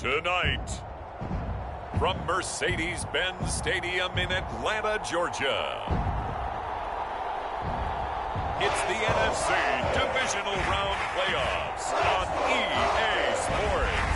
Tonight, from Mercedes-Benz Stadium in Atlanta, Georgia, it's the NFC Divisional Round Playoffs on EA Sports.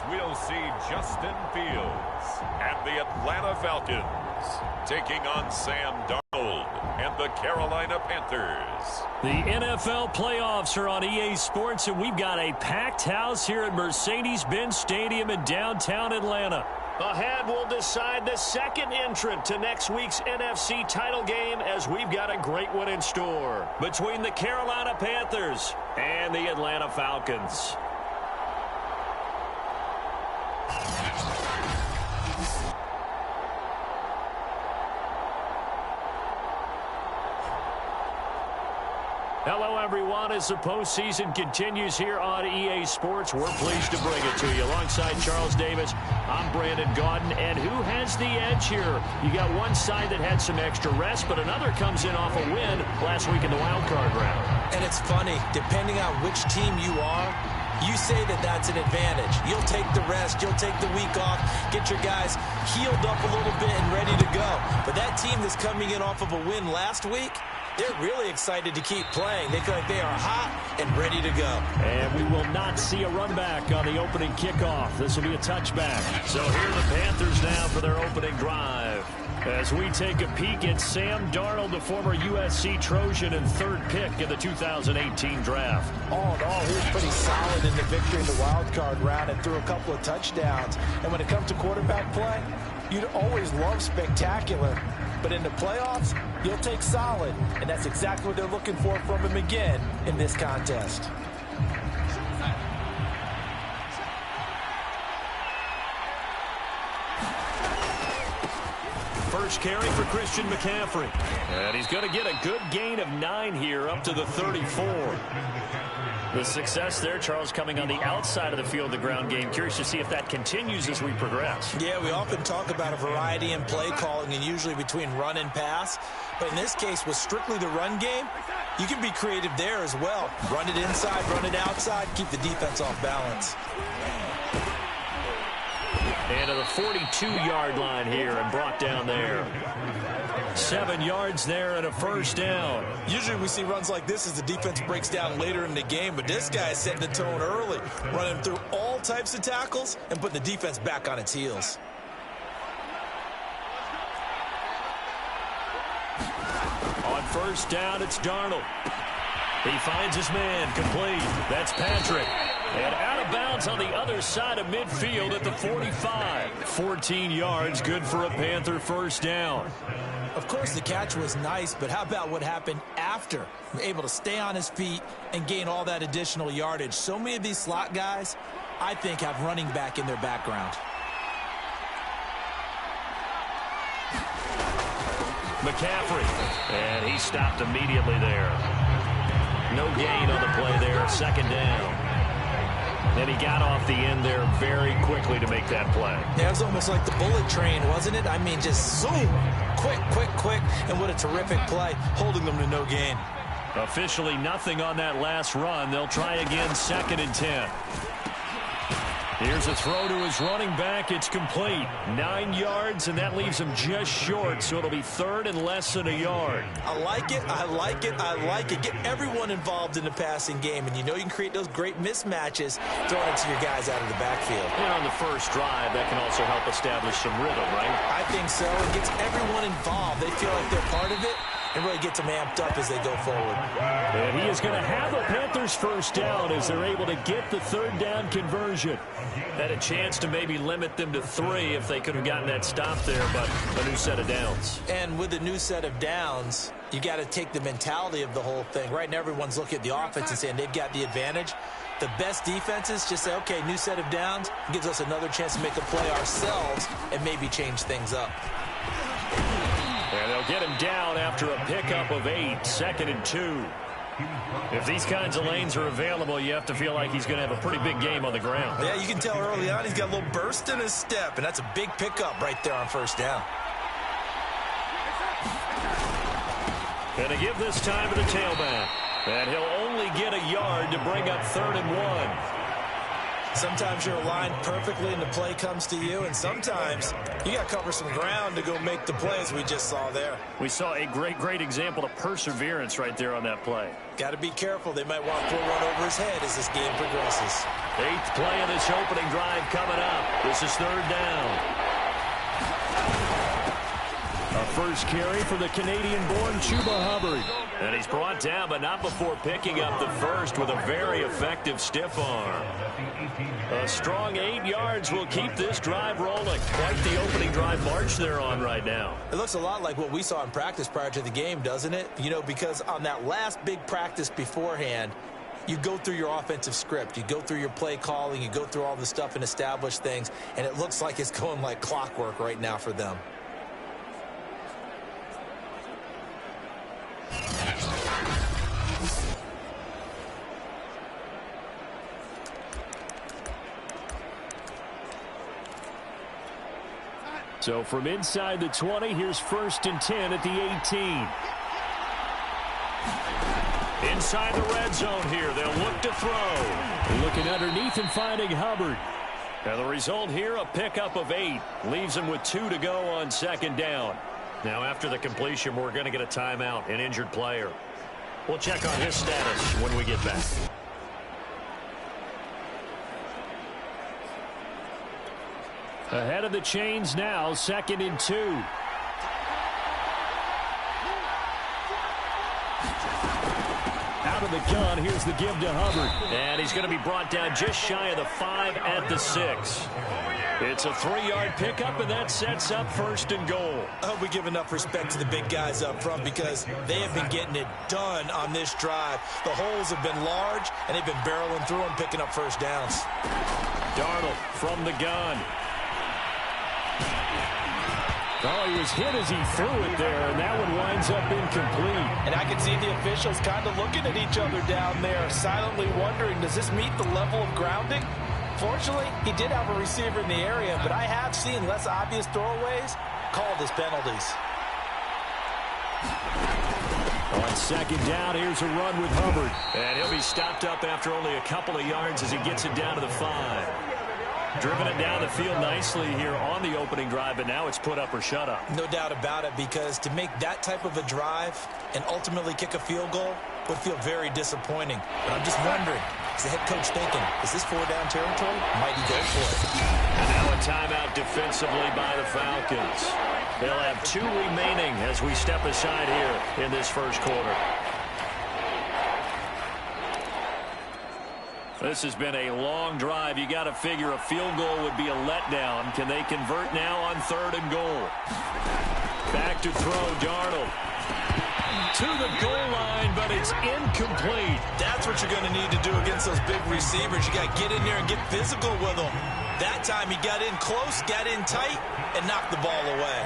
We'll see Justin Fields and the Atlanta Falcons taking on Sam Darnold and the Carolina Panthers. The NFL playoffs are on EA Sports, and we've got a packed house here at Mercedes-Benz Stadium in downtown Atlanta. Ahead, we'll decide the second entrant to next week's NFC title game, as we've got a great one in store between the Carolina Panthers and the Atlanta Falcons. Hello, everyone. As the postseason continues here on EA Sports, we're pleased to bring it to you. Alongside Charles Davis, I'm Brandon Gaudin. And who has the edge here? You got one side that had some extra rest, but another comes in off a win last week in the wild card round. And it's funny, depending on which team you are, you say that that's an advantage. You'll take the rest, you'll take the week off, get your guys healed up a little bit and ready to go. But that team that's coming in off of a win last week, they're really excited to keep playing. They feel like they are hot and ready to go. And we will not see a run back on the opening kickoff. This will be a touchback. So here are the Panthers now for their opening drive. As we take a peek at Sam Darnold, the former USC Trojan and third pick in the 2018 draft. All in all, he was pretty solid in the victory in the wild card round and threw a couple of touchdowns. And when it comes to quarterback play, you'd always love spectacular. But in the playoffs, you'll take solid. And that's exactly what they're looking for from him again in this contest. First carry for Christian McCaffrey. And he's going to get a good gain of 9 here up to the 34. The success there, Charles, coming on the outside of the field, the ground game. Curious to see if that continues as we progress. Yeah, we often talk about a variety in play calling and usually between run and pass. But in this case, with strictly the run game, you can be creative there as well. Run it inside, run it outside, keep the defense off balance. And to the 42-yard line here and brought down there. 7 yards there and a first down. Usually we see runs like this as the defense breaks down later in the game, but this guy is setting the tone early, running through all types of tackles and putting the defense back on its heels. On first down, it's Darnold. He finds his man, complete. That's Patrick. And out of bounds on the other side of midfield at the 45. 14 yards, good for a Panther first down. Of course, the catch was nice, but how about what happened after? Able to stay on his feet and gain all that additional yardage. So many of these slot guys, I think, have running back in their background. McCaffrey. And he stopped immediately there. No gain on the play there, second down. And he got off the end there very quickly to make that play. Yeah, it was almost like the bullet train, wasn't it? I mean, just zoom, quick, and what a terrific play, holding them to no gain. Officially nothing on that last run. They'll try again, 2nd and 10. Here's a throw to his running back. It's complete. 9 yards, and that leaves him just short, so it'll be 3rd and less than a yard. I like it. Get everyone involved in the passing game, and you know you can create those great mismatches throwing it to your guys out of the backfield. And on the first drive, that can also help establish some rhythm, right? I think so. It gets everyone involved. They feel like they're part of it, and really gets them amped up as they go forward. And he is going to have a Panthers first down as they're able to get the 3rd down conversion. Had a chance to maybe limit them to 3 if they could have gotten that stop there, but a new set of downs. And with a new set of downs, you got to take the mentality of the whole thing. Right now, everyone's looking at the offense and saying they've got the advantage. The best defenses just say, okay, new set of downs, gives us another chance to make a play ourselves and maybe change things up. And they'll get him down after a pickup of 8, 2nd and 2. If these kinds of lanes are available, you have to feel like he's going to have a pretty big game on the ground. Yeah, you can tell early on he's got a little burst in his step, and that's a big pickup right there on first down. Going to give this time to the tailback. And he'll only get a yard to bring up 3rd and 1. Sometimes you're aligned perfectly and the play comes to you, and sometimes you got to cover some ground to go make the play, as we just saw there. We saw a great example of perseverance right there on that play. Got to be careful. They might want to throw one over his head as this game progresses. 8th play of this opening drive coming up. This is 3rd down. A first carry for the Canadian-born Chuba Hubbard. And he's brought down, but not before picking up the first with a very effective stiff arm. A strong 8 yards will keep this drive rolling. Quite the opening drive march they're on right now. It looks a lot like what we saw in practice prior to the game, doesn't it? You know, because on that last big practice beforehand, you go through your offensive script. You go through your play calling. You go through all the stuff and establish things. And it looks like it's going like clockwork right now for them. So from inside the 20, here's 1st and 10 at the 18. Inside the red zone here, they'll look to throw. Looking underneath and finding Hubbard. And the result here, a pickup of 8. Leaves him with 2 to go on 2nd down. Now after the completion, we're going to get a timeout, an injured player. We'll check on his status when we get back. Ahead of the chains now, 2nd and 2. Out of the gun, here's the give to Hubbard. And he's going to be brought down just shy of the 5 at the 6. It's a 3-yard pickup, and that sets up 1st and goal. I hope we give enough respect to the big guys up front because they have been getting it done on this drive. The holes have been large, and they've been barreling through them, picking up first downs. Darnold from the gun. Oh, he was hit as he threw it there, and that one winds up incomplete. And I can see the officials kind of looking at each other down there, silently wondering, does this meet the level of grounding? Fortunately, he did have a receiver in the area, but I have seen less obvious throwaways called as penalties. On 2nd down, here's a run with Hubbard. And he'll be stopped up after only a couple of yards as he gets it down to the 5. Driven it down the field nicely here on the opening drive, but now it's put up or shut up. No doubt about it, because to make that type of a drive and ultimately kick a field goal would feel very disappointing. But I'm just wondering, is the head coach thinking, is this 4-down territory? Might he go for it? And now a timeout defensively by the Falcons. They'll have 2 remaining as we step aside here in this first quarter. This has been a long drive. You got to figure a field goal would be a letdown. Can they convert now on 3rd and goal? Back to throw, Darnold. To the goal line, but it's incomplete. That's what you're going to need to do against those big receivers. You got to get in there and get physical with them. That time he got in close, got in tight, and knocked the ball away.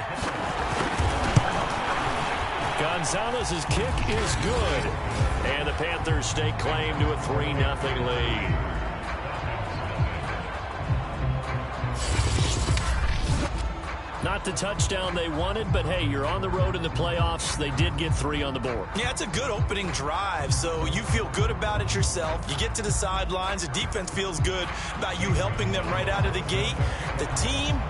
Gonzalez's kick is good. And the Panthers stake claim to a 3-0 lead. Not the touchdown they wanted, but hey, you're on the road in the playoffs. They did get 3 on the board. Yeah, it's a good opening drive, so you feel good about it yourself. You get to the sidelines. The defense feels good about you helping them right out of the gate. The team,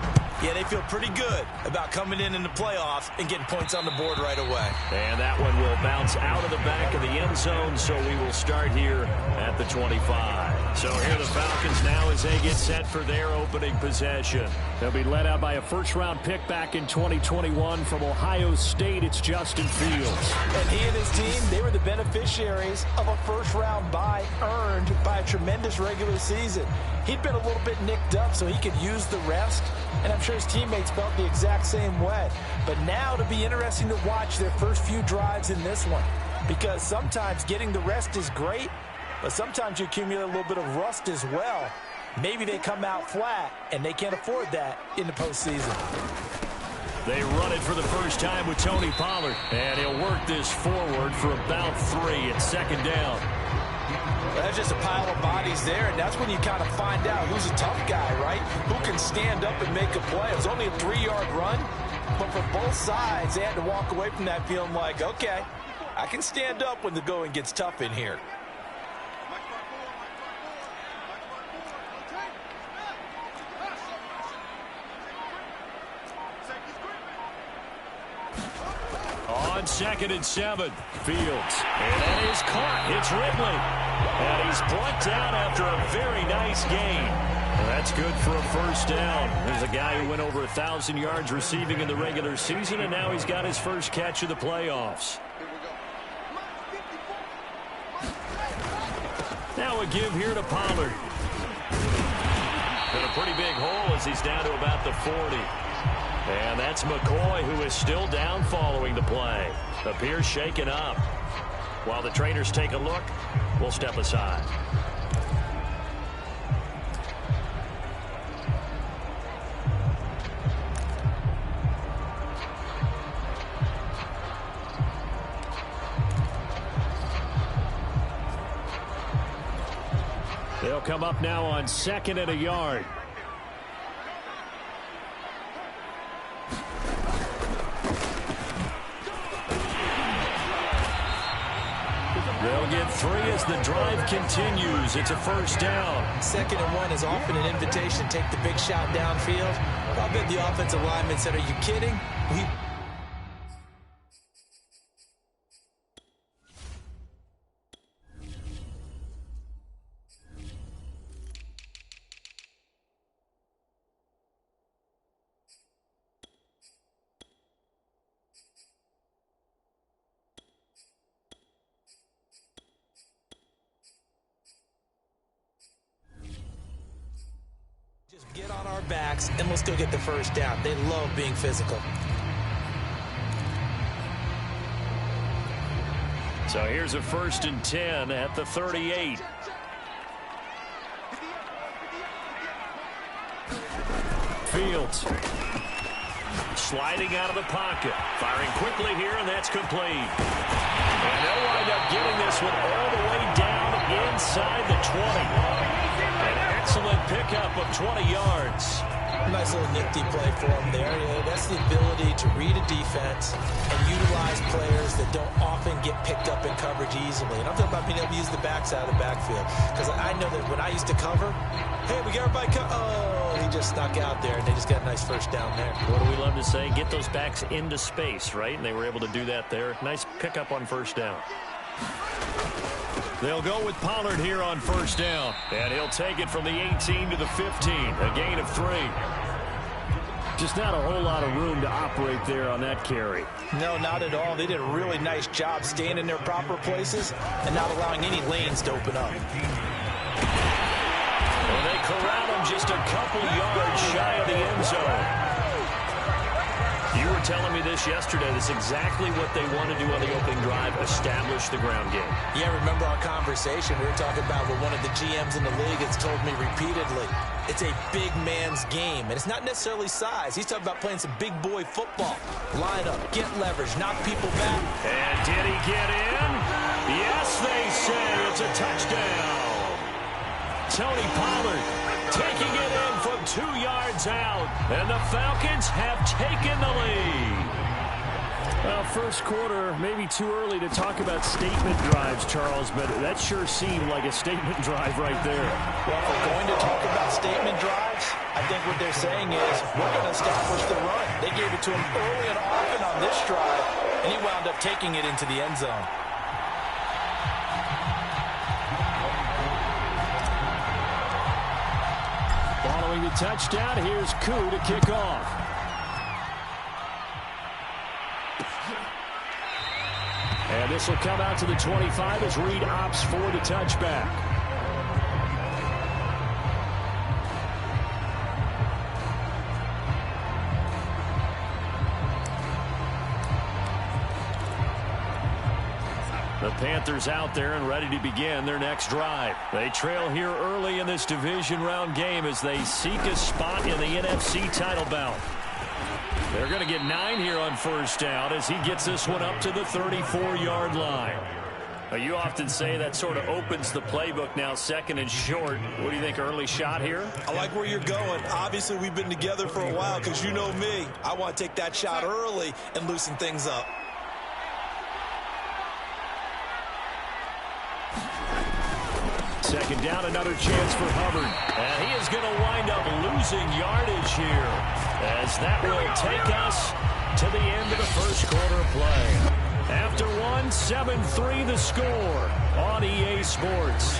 yeah, they feel pretty good about coming in the playoffs and getting points on the board right away. And that one will bounce out of the back of the end zone, so we will start here at the 25. So here the Falcons now as they get set for their opening possession. They'll be led out by a first-round pick back in 2021 from Ohio State. It's Justin Fields. And he and his team, they were the beneficiaries of a first-round bye earned by a tremendous regular season. He'd been a little bit nicked up so he could use the rest, and I'm sure his teammates felt the exact same way. But now it'll be interesting to watch their first few drives in this one, because sometimes getting the rest is great, but sometimes you accumulate a little bit of rust as well. Maybe they come out flat, and they can't afford that in the postseason. They run it for the first time with Tony Pollard. And he'll work this forward for about 3. It's second down. That's just a pile of bodies there, and that's when you kind of find out who's a tough guy, right? Who can stand up and make a play. It was only a 3-yard run, but for both sides, they had to walk away from that feeling like, okay, I can stand up when the going gets tough in here. On 2nd and 7, Fields. And that is caught. It's Ridley. And he's brought down after a very nice gain. Well, that's good for a first down. There's a guy who went over 1,000 yards receiving in the regular season, and now he's got his first catch of the playoffs. Now a give here to Pollard. Got a pretty big hole as he's down to about the 40. And that's McCoy, who is still down following the play. Appears shaken up. While the trainers take a look, we'll step aside. They'll come up now on 2nd and a yard. They'll get 3 as the drive continues. It's a first down. 2nd and 1 is often an invitation. Take the big shot downfield. I bet the offensive lineman said, are you kidding? Just get on our backs and let's go get the first down. They love being physical. So here's a 1st and 10 at the 38. Fields sliding out of the pocket, firing quickly here, and that's complete. And they'll wind up getting this one all the way down inside the 20. An excellent pickup of 20 yards. Nice little nifty play for him there. Yeah, that's the ability to read a defense and utilize players that don't often get picked up in coverage easily. And I'm talking about being able to use the backside of the backfield. Because I know that when I used to cover, hey, we got everybody oh, he just snuck out there, and they just got a nice first down there. What do we love to say? Get those backs into space, right? And they were able to do that there. Nice pickup on first down. They'll go with Pollard here on first down. And he'll take it from the 18 to the 15. A gain of 3. Just not a whole lot of room to operate there on that carry. No, not at all. They did a really nice job staying in their proper places and not allowing any lanes to open up. Well, they corral him just a couple yards shy of the end zone. You were telling me this yesterday. That's exactly what they want to do on the opening drive, establish the ground game. Yeah, remember our conversation? We were talking about what one of the GMs in the league has told me repeatedly. It's a big man's game, and it's not necessarily size. He's talking about playing some big boy football. Line up, get leverage, knock people back. And did he get in? Yes, they say it's a touchdown. Tony Pollard taking it in from 2 yards out, and the Falcons have taken the lead. Well, first quarter, maybe too early to talk about statement drives, Charles, but that sure seemed like a statement drive right there. Well, if we're going to talk about statement drives, I think what they're saying is we're going to establish the run. They gave it to him early and often on this drive, and he wound up taking it into the end zone. Following the touchdown, here's Koo to kick off. And this will come out to the 25 as Reed opts for the touchback. The Panthers out there and ready to begin their next drive. They trail here early in this division round game as they seek a spot in the NFC title bout. They're going to get 9 here on first down as he gets this one up to the 34-yard line. You often say that sort of opens the playbook now, second and short. What do you think, early shot here? I like where you're going. Obviously, we've been together for a while because you know me. I want to take that shot early and loosen things up. Second down, another chance for Hubbard. And he is going to wind up losing yardage here as that will take us to the end of the first quarter play. After one, 7-3 the score on EA Sports.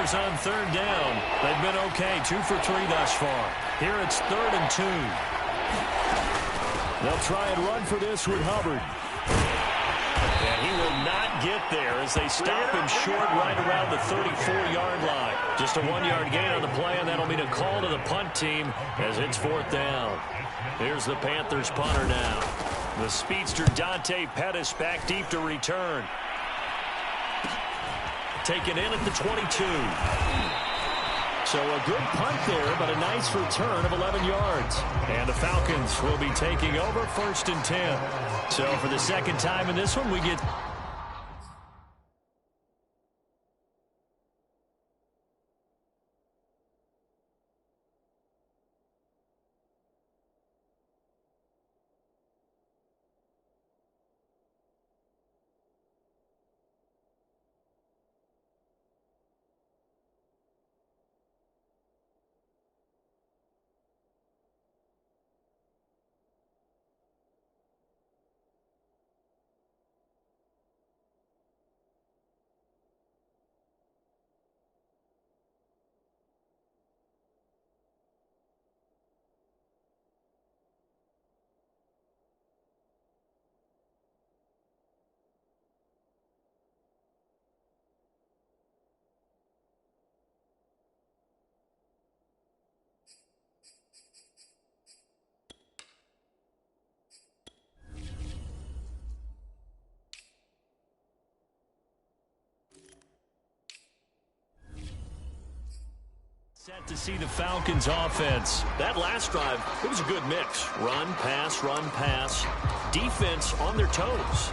On third down. They've been okay. 2 for 3 thus far. Here it's 3rd and 2. They'll try and run for this with Hubbard. And he will not get there as they stop him short right around the 34-yard line. Just a 1-yard gain on the play, and that'll mean a call to the punt team as it's 4th down. Here's the Panthers punter now. The speedster Dante Pettis back deep to return. Taken in at the 22. So a good punt there, but a nice return of 11 yards. And the Falcons will be taking over 1st and 10. So for the second time in this one, we get... Set to see the Falcons offense. That last drive, it was a good mix. Run, pass, defense on their toes.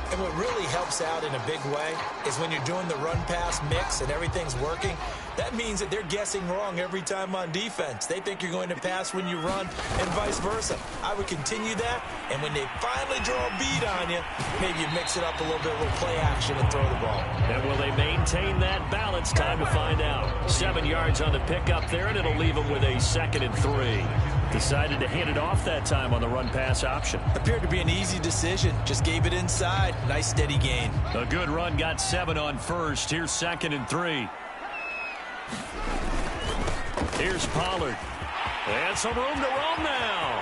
And what really helps out in a big way is when you're doing the run-pass mix and everything's working, that means that they're guessing wrong every time on defense. They think you're going to pass when you run and vice versa. I would continue that, and when they finally draw a bead on you, maybe you mix it up a little bit, a little play action and throw the ball. And will they maintain that balance? Time to find out. 7 yards on the pickup there, and it'll leave them with a 2nd and 3. Decided to hand it off that time on the run-pass option. Appeared to be an easy decision. Just gave it inside. Nice steady gain. A good run, got 7 on first. Here's 2nd and 3. Here's Pollard. And some room to roam now.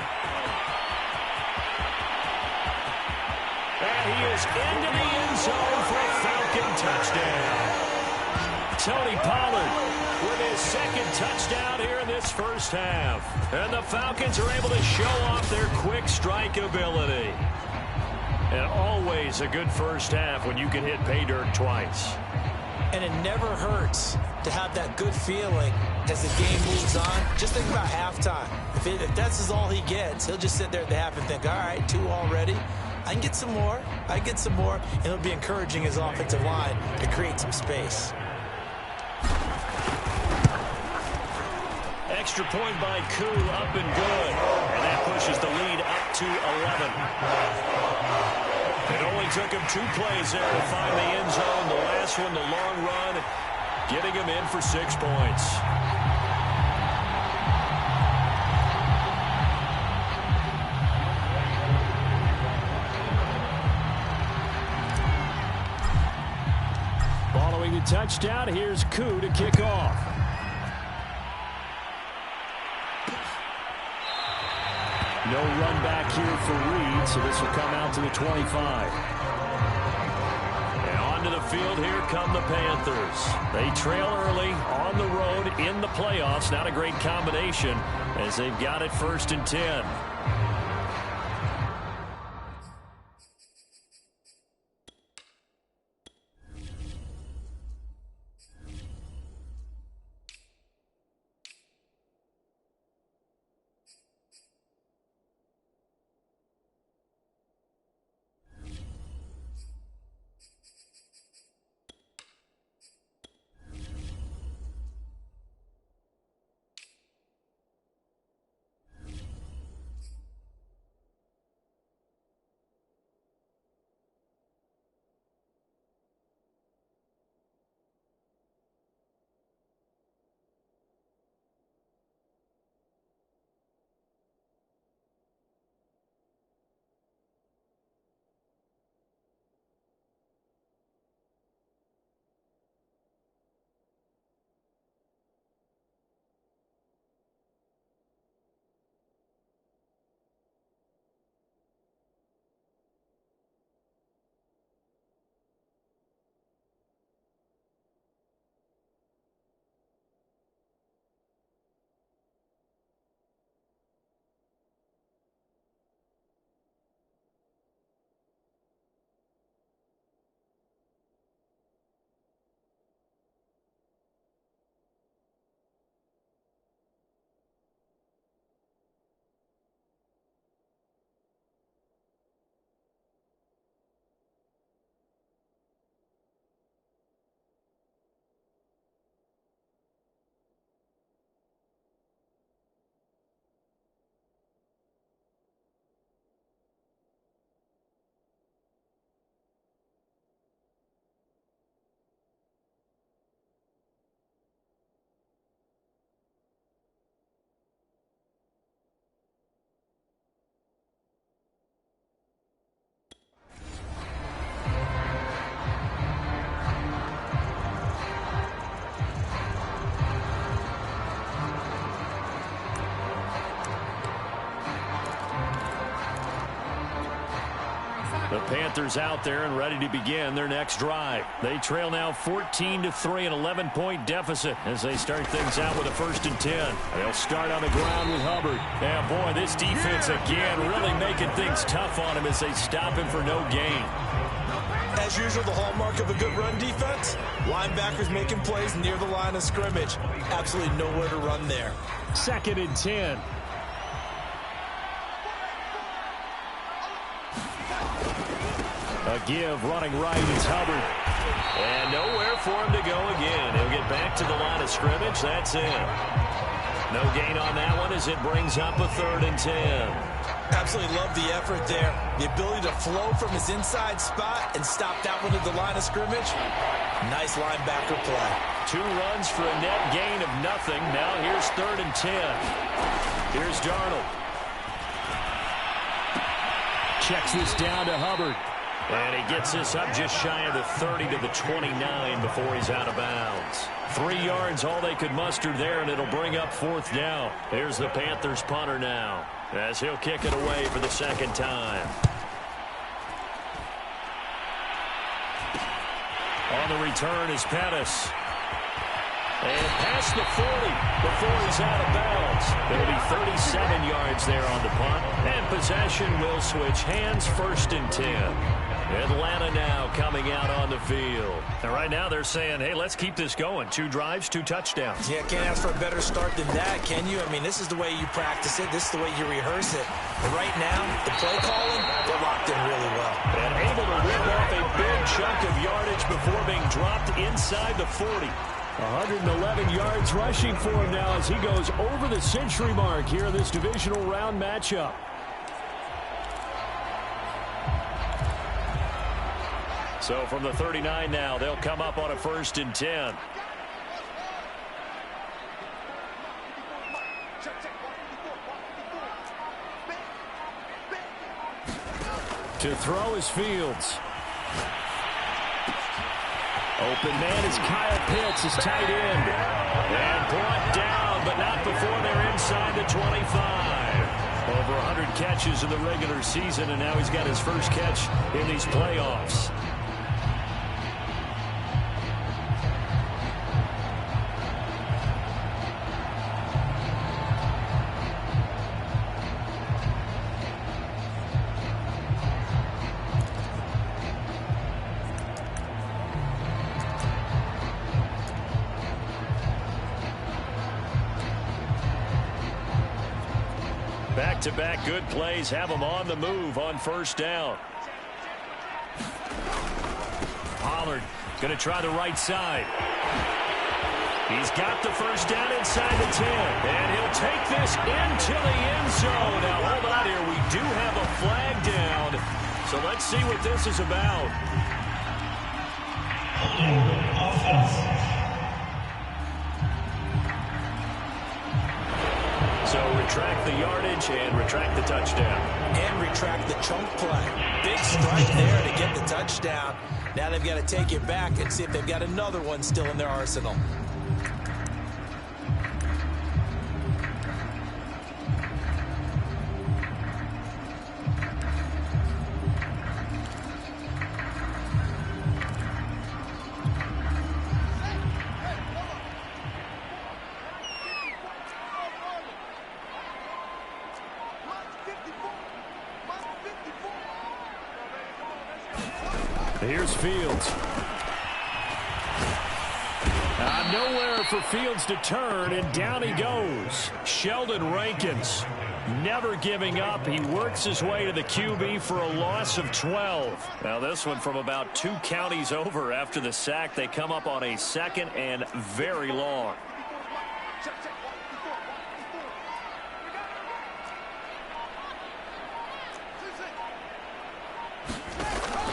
And he is into the end zone for a Falcon touchdown. Tony Pollard with his 2nd touchdown here in this first half. And the Falcons are able to show off their quick strike ability. And always a good first half when you can hit pay dirt twice. And it never hurts to have that good feeling as the game moves on. Just think about halftime. If that's all he gets, he'll just sit there at the half and think, all right, 2 already. I can get some more. And it'll be encouraging his offensive line to create some space. Extra point by Koo, up and good. And that pushes the lead up to 11. It only took him 2 plays there to find the end zone. The last one, the long run, getting him in for 6 points. Following the touchdown, here's Koo to kick off. No run back here for Reed, so this will come out to the 25. And on to the field. Here come the Panthers. They trail early on the road in the playoffs. Not a great combination as they've got it 1st and 10. The Panthers out there and ready to begin their next drive. They trail now 14-3, an 11-point deficit as they start things out with a 1st and 10. They'll start on the ground with Hubbard. Yeah, boy, this defense again really making things tough on him as they stop him for no gain. As usual, the hallmark of a good run defense, linebackers making plays near the line of scrimmage. Absolutely nowhere to run there. 2nd and 10. A give running right. It's Hubbard. And nowhere for him to go again. He'll get back to the line of scrimmage. That's it. No gain on that one as it brings up a 3rd and 10. Absolutely love the effort there. The ability to flow from his inside spot and stop that one at the line of scrimmage. Nice linebacker play. 2 runs for a net gain of nothing. Now here's 3rd and 10. Here's Darnold. Checks this down to Hubbard. And he gets this up just shy of the 30 to the 29 before he's out of bounds. 3 yards, all they could muster there, and it'll bring up 4th down. Here's the Panthers punter now, as he'll kick it away for the 2nd time. On the return is Pettis. And past the 40 before he's out of bounds. It'll be 37 yards there on the punt. And possession will switch hands, 1st and 10. Atlanta now coming out on the field. And right now they're saying, hey, let's keep this going. 2 drives, 2 touchdowns. Yeah, can't ask for a better start than that, can you? I mean, this is the way you practice it. This is the way you rehearse it. But right now, the play calling, they're locked in really well. And able to rip off a big chunk of yardage before being dropped inside the 40. 111 yards rushing for him now as he goes over the century mark here in this divisional round matchup. So from the 39 now, they'll come up on a 1st and 10. To throw is Fields. Open man is Kyle Pitts, his tight end. And brought down, but not before they're inside the 25. Over 100 catches in the regular season, and now he's got his first catch in these playoffs. Back-to-back good plays have them on the move on first down. Pollard going to try the right side. He's got the first down inside the 10. And he'll take this into the end zone. Now, hold on here. We do have a flag down. So let's see what this is about. So retract the yardage and retract the touchdown. And retract the chunk play. Big strike there to get the touchdown. Now they've got to take it back and see if they've got another one still in their arsenal. Here's Fields. Nowhere for Fields to turn, and down he goes. Sheldon Rankins never giving up. He works his way to the QB for a loss of 12. Now this one from about 2 counties over after the sack. They come up on a second and very long.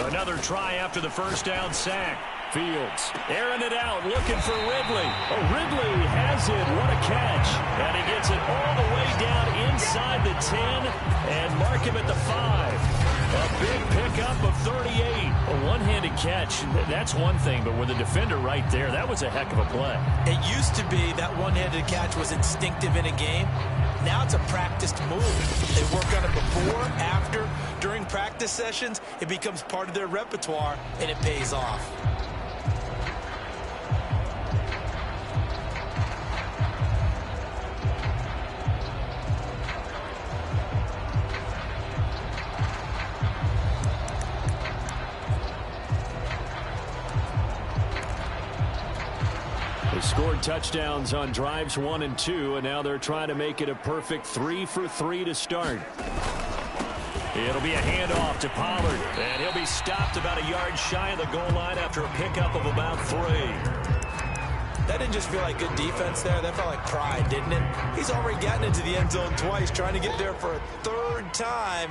Another try after the first down sack. Fields airing it out, looking for Ridley. Oh, Ridley has it. What a catch. And he gets it all the way down inside the 10 and mark him at the 5. A big pickup of 38. A one-handed catch, that's one thing, but with the defender right there, that was a heck of a play. It used to be that one-handed catch was instinctive in a game. Now it's a practiced move. They work on it before, after, during practice sessions. It becomes part of their repertoire, and it pays off. Scored touchdowns on drives 1 and 2, and now they're trying to make it a perfect 3 for 3 to start. It'll be a handoff to Pollard, and he'll be stopped about a yard shy of the goal line after a pickup of about 3. That didn't just feel like good defense there. That felt like pride, didn't it? He's already gotten into the end zone twice, trying to get there for a 3rd time.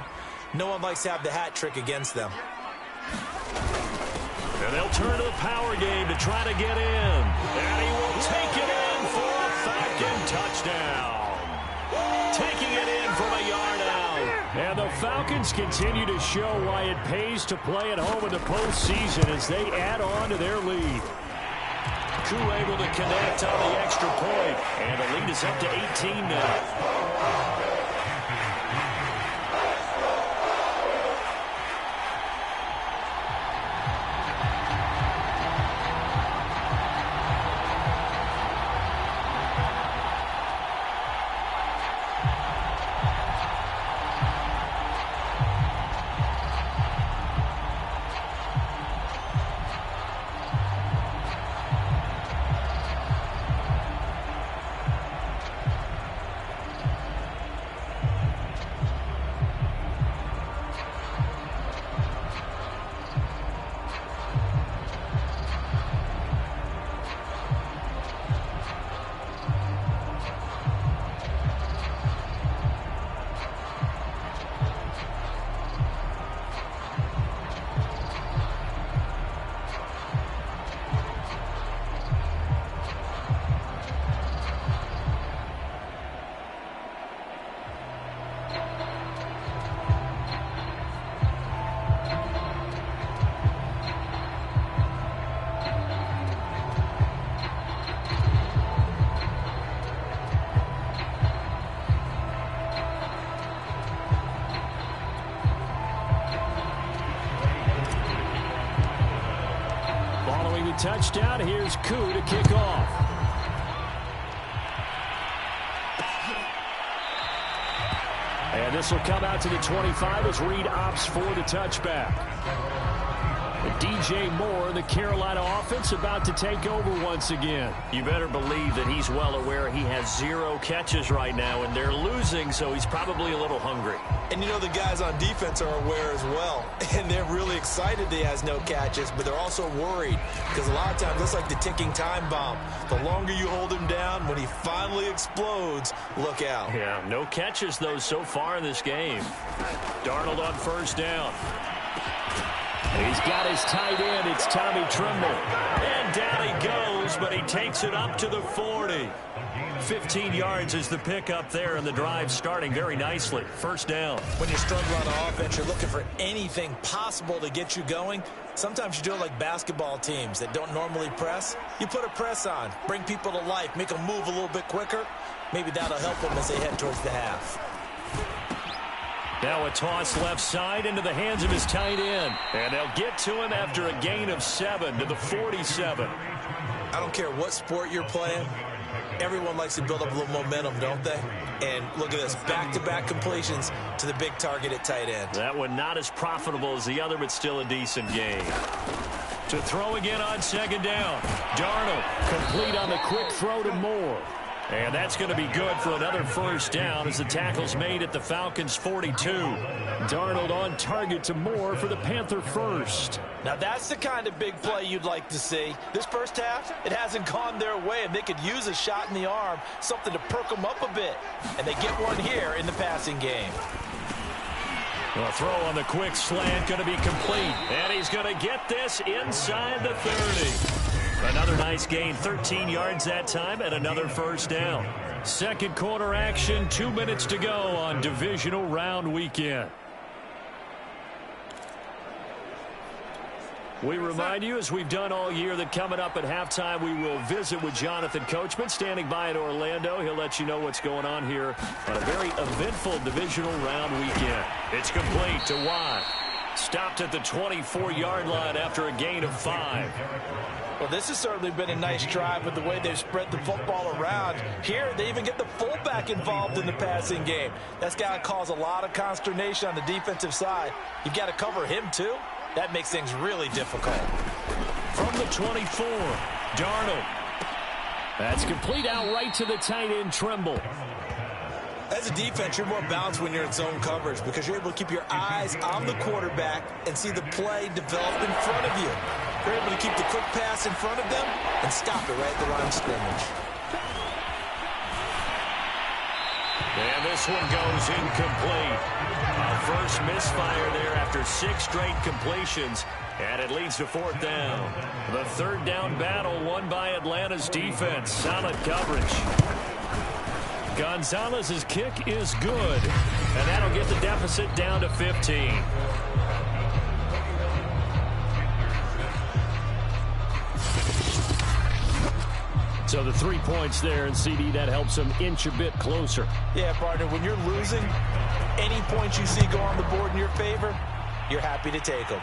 No one likes to have the hat trick against them. And they'll turn to the power game to try to get in. And he will take it in for a Falcon touchdown. Taking it in from a yard out. And the Falcons continue to show why it pays to play at home in the postseason as they add on to their lead. Koo able to connect on the extra point. And the lead is up to 18 now. Touchdown. Here's Koo to kick off. And this will come out to the 25 as Reed opts for the touchback. DJ Moore, the Carolina offense, about to take over once again. You better believe that he's well aware he has 0 catches right now, and they're losing, so he's probably a little hungry. And you know the guys on defense are aware as well, and they're really excited that he has no catches, but they're also worried because a lot of times that's like the ticking time bomb. The longer you hold him down, when he finally explodes, look out. Yeah, no catches, though, so far in this game. Darnold on first down. He's got his tight end. It's Tommy Tremble. And down he goes, but he takes it up to the 40. 15 yards is the pickup there, and the drive starting very nicely. First down. When you're struggling on offense, you're looking for anything possible to get you going. Sometimes you do it like basketball teams that don't normally press. You put a press on, bring people to life, make them move a little bit quicker. Maybe that'll help them as they head towards the half. Now a toss left side into the hands of his tight end. And they'll get to him after a gain of 7 to the 47. I don't care what sport you're playing. Everyone likes to build up a little momentum, don't they? And look at this, back-to-back completions to the big target at tight end. That one not as profitable as the other, but still a decent game. To throw again on second down. Darnold complete on the quick throw to Moore. And that's going to be good for another first down as the tackle's made at the Falcons' 42. Darnold on target to Moore for the Panther first. Now that's the kind of big play you'd like to see. This first half, it hasn't gone their way, and they could use a shot in the arm, something to perk them up a bit. And they get one here in the passing game. A throw on the quick slant going to be complete. And he's going to get this inside the 30. Another nice gain, 13 yards that time, and another first down. Second quarter action, 2 minutes to go on divisional round weekend. We remind you, as we've done all year, that coming up at halftime, we will visit with Jonathan Coachman, standing by in Orlando. He'll let you know what's going on here on a very eventful divisional round weekend. It's complete to Watt. Stopped at the 24-yard line after a gain of 5. Well, this has certainly been a nice drive with the way they've spread the football around. Here, they even get the fullback involved in the passing game. That's got to cause a lot of consternation on the defensive side. You've got to cover him, too. That makes things really difficult. From the 24, Darnold. That's complete out right to the tight end, Tremble. As a defense, you're more balanced when you're in zone coverage because you're able to keep your eyes on the quarterback and see the play develop in front of you. You're able to keep the quick pass in front of them and stop it right at the line of scrimmage. And this one goes incomplete. A first misfire there after 6 straight completions, and it leads to fourth down. The third down battle won by Atlanta's defense. Solid coverage. Gonzalez's kick is good, and that'll get the deficit down to 15. So the 3 points there, and CD, that helps them inch a bit closer. Yeah, partner, when you're losing, any points you see go on the board in your favor, you're happy to take them.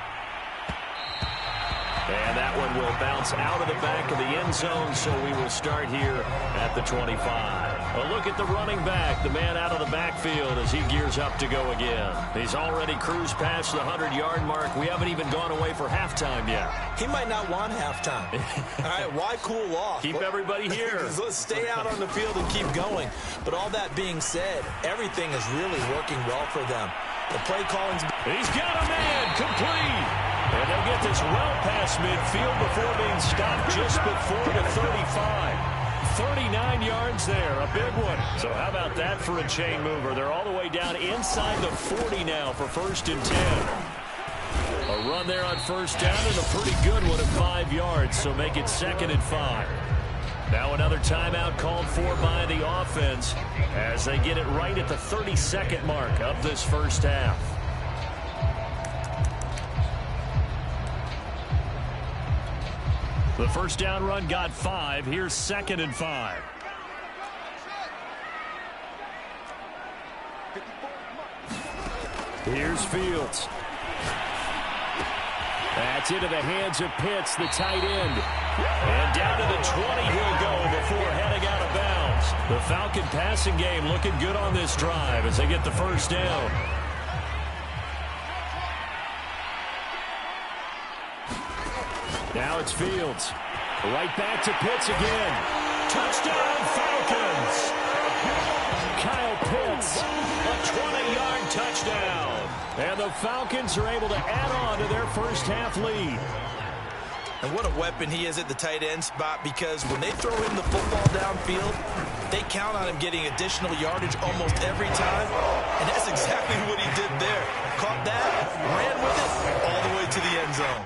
And that one will bounce out of the back of the end zone, so we will start here at the 25. A look at the running back, the man out of the backfield as he gears up to go again. He's already cruised past the 100-yard mark. We haven't even gone away for halftime yet. He might not want halftime. All right, why cool off? Keep everybody here. Let's stay out on the field and keep going. But all that being said, everything is really working well for them. The play calling's... He's got a man, complete. And they'll get this well past midfield before being stopped just before the 35. 39 yards there, a big one. So how about that for a chain mover? They're all the way down inside the 40 now for first and 10. A run there on first down and a pretty good one at 5 yards, so make it second and 5. Now another timeout called for by the offense as they get it right at the 32nd mark of this first half. The first down run got 5. Here's second and 5. Here's Fields. That's into the hands of Pitts, the tight end. And down to the 20 he'll go before heading out of bounds. The Falcon passing game looking good on this drive as they get the first down. Now it's Fields. Right back to Pitts again. Touchdown, Falcons. Kyle Pitts, a 20-yard touchdown. And the Falcons are able to add on to their first half lead. And what a weapon he is at the tight end spot, because when they throw him the football downfield, they count on him getting additional yardage almost every time. And that's exactly what he did there. Caught that, ran with it, all the way to the end zone.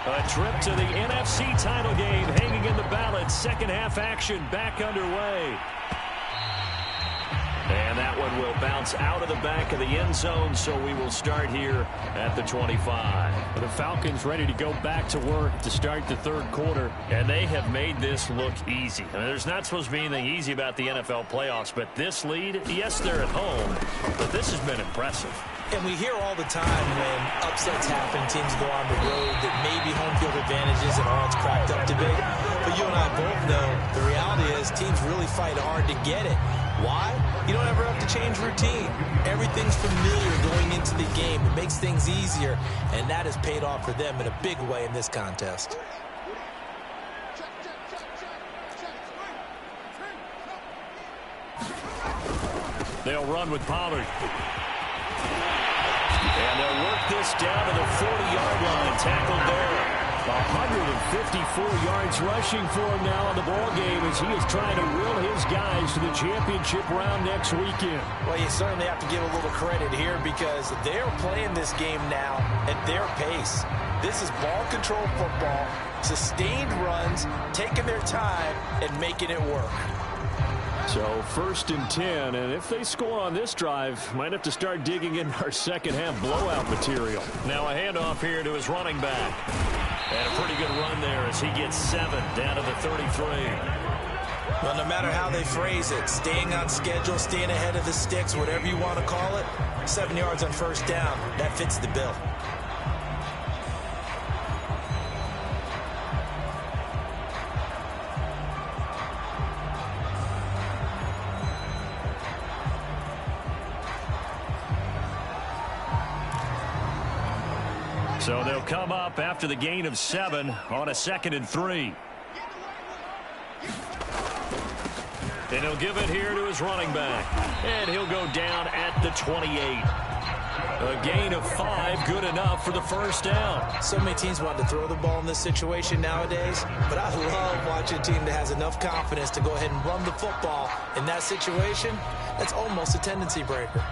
A trip to the NFC title game hanging in the balance. Second half action back underway. And that one will bounce out of the back of the end zone, so we will start here at the 25. The Falcons ready to go back to work to start the third quarter. And they have made this look easy. I mean, there's not supposed to be anything easy about the NFL playoffs, but this lead, yes, they're at home, but this has been impressive. And we hear all the time when upsets happen, teams go on the road, that maybe home field advantages and all it's cracked up to be. But you and I both know the reality is teams really fight hard to get it. Why? You don't ever have to change routine. Everything's familiar going into the game. It makes things easier, and that has paid off for them in a big way in this contest. They'll run with Pollard. And they'll work this down to the 40-yard line. Tackled there. 154 yards rushing for him now in the ball game as he is trying to will his guys to the championship round next weekend. Well, you certainly have to give a little credit here because they're playing this game now at their pace. This is ball control football, sustained runs, taking their time and making it work. So 1st and 10, and if they score on this drive, might have to start digging in our second half blowout material. Now a handoff here to his running back. And a pretty good run there as he gets 7 down to the 33. Well, no matter how they phrase it, staying on schedule, staying ahead of the sticks, whatever you want to call it, 7 yards on first down, that fits the bill. So they'll come up after the gain of 7 on a 2nd and 3. And he'll give it here to his running back. And he'll go down at the 28. A gain of 5, good enough for the first down. So many teams want to throw the ball in this situation nowadays, but I love watching a team that has enough confidence to go ahead and run the football in that situation. That's almost a tendency breaker.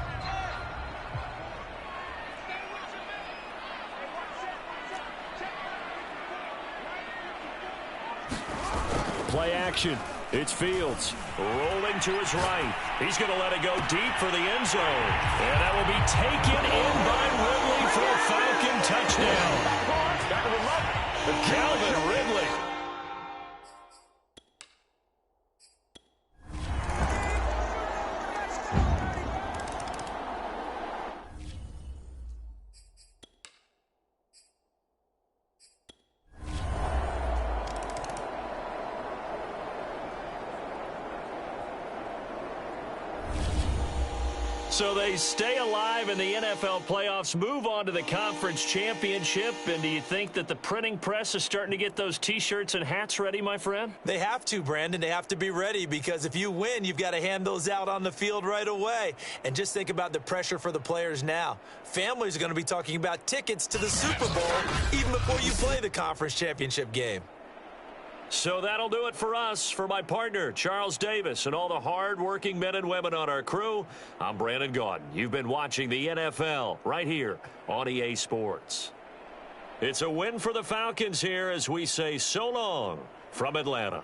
Play action. It's Fields rolling to his right. He's going to let it go deep for the end zone. And that will be taken in by Ridley for a Falcon touchdown. Calvin Ridley. So they stay alive in the NFL playoffs, move on to the conference championship. And do you think that the printing press is starting to get those T-shirts and hats ready, my friend? They have to, Brandon. They have to be ready because if you win, you've got to hand those out on the field right away. And just think about the pressure for the players now. Families are going to be talking about tickets to the Super Bowl even before you play the conference championship game. So that'll do it for us. For my partner, Charles Davis, and all the hard-working men and women on our crew, I'm Brandon Gaudin. You've been watching the NFL right here on EA Sports. It's a win for the Falcons here as we say so long from Atlanta.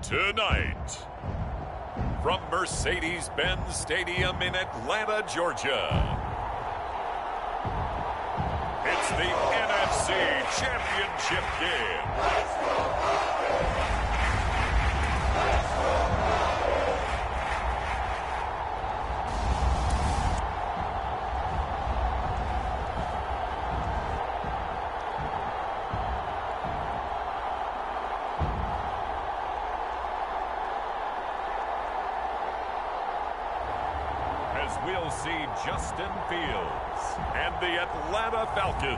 Tonight, from Mercedes-Benz Stadium in Atlanta, Georgia, it's the NFC Championship game. We'll see Justin Fields and the Atlanta Falcons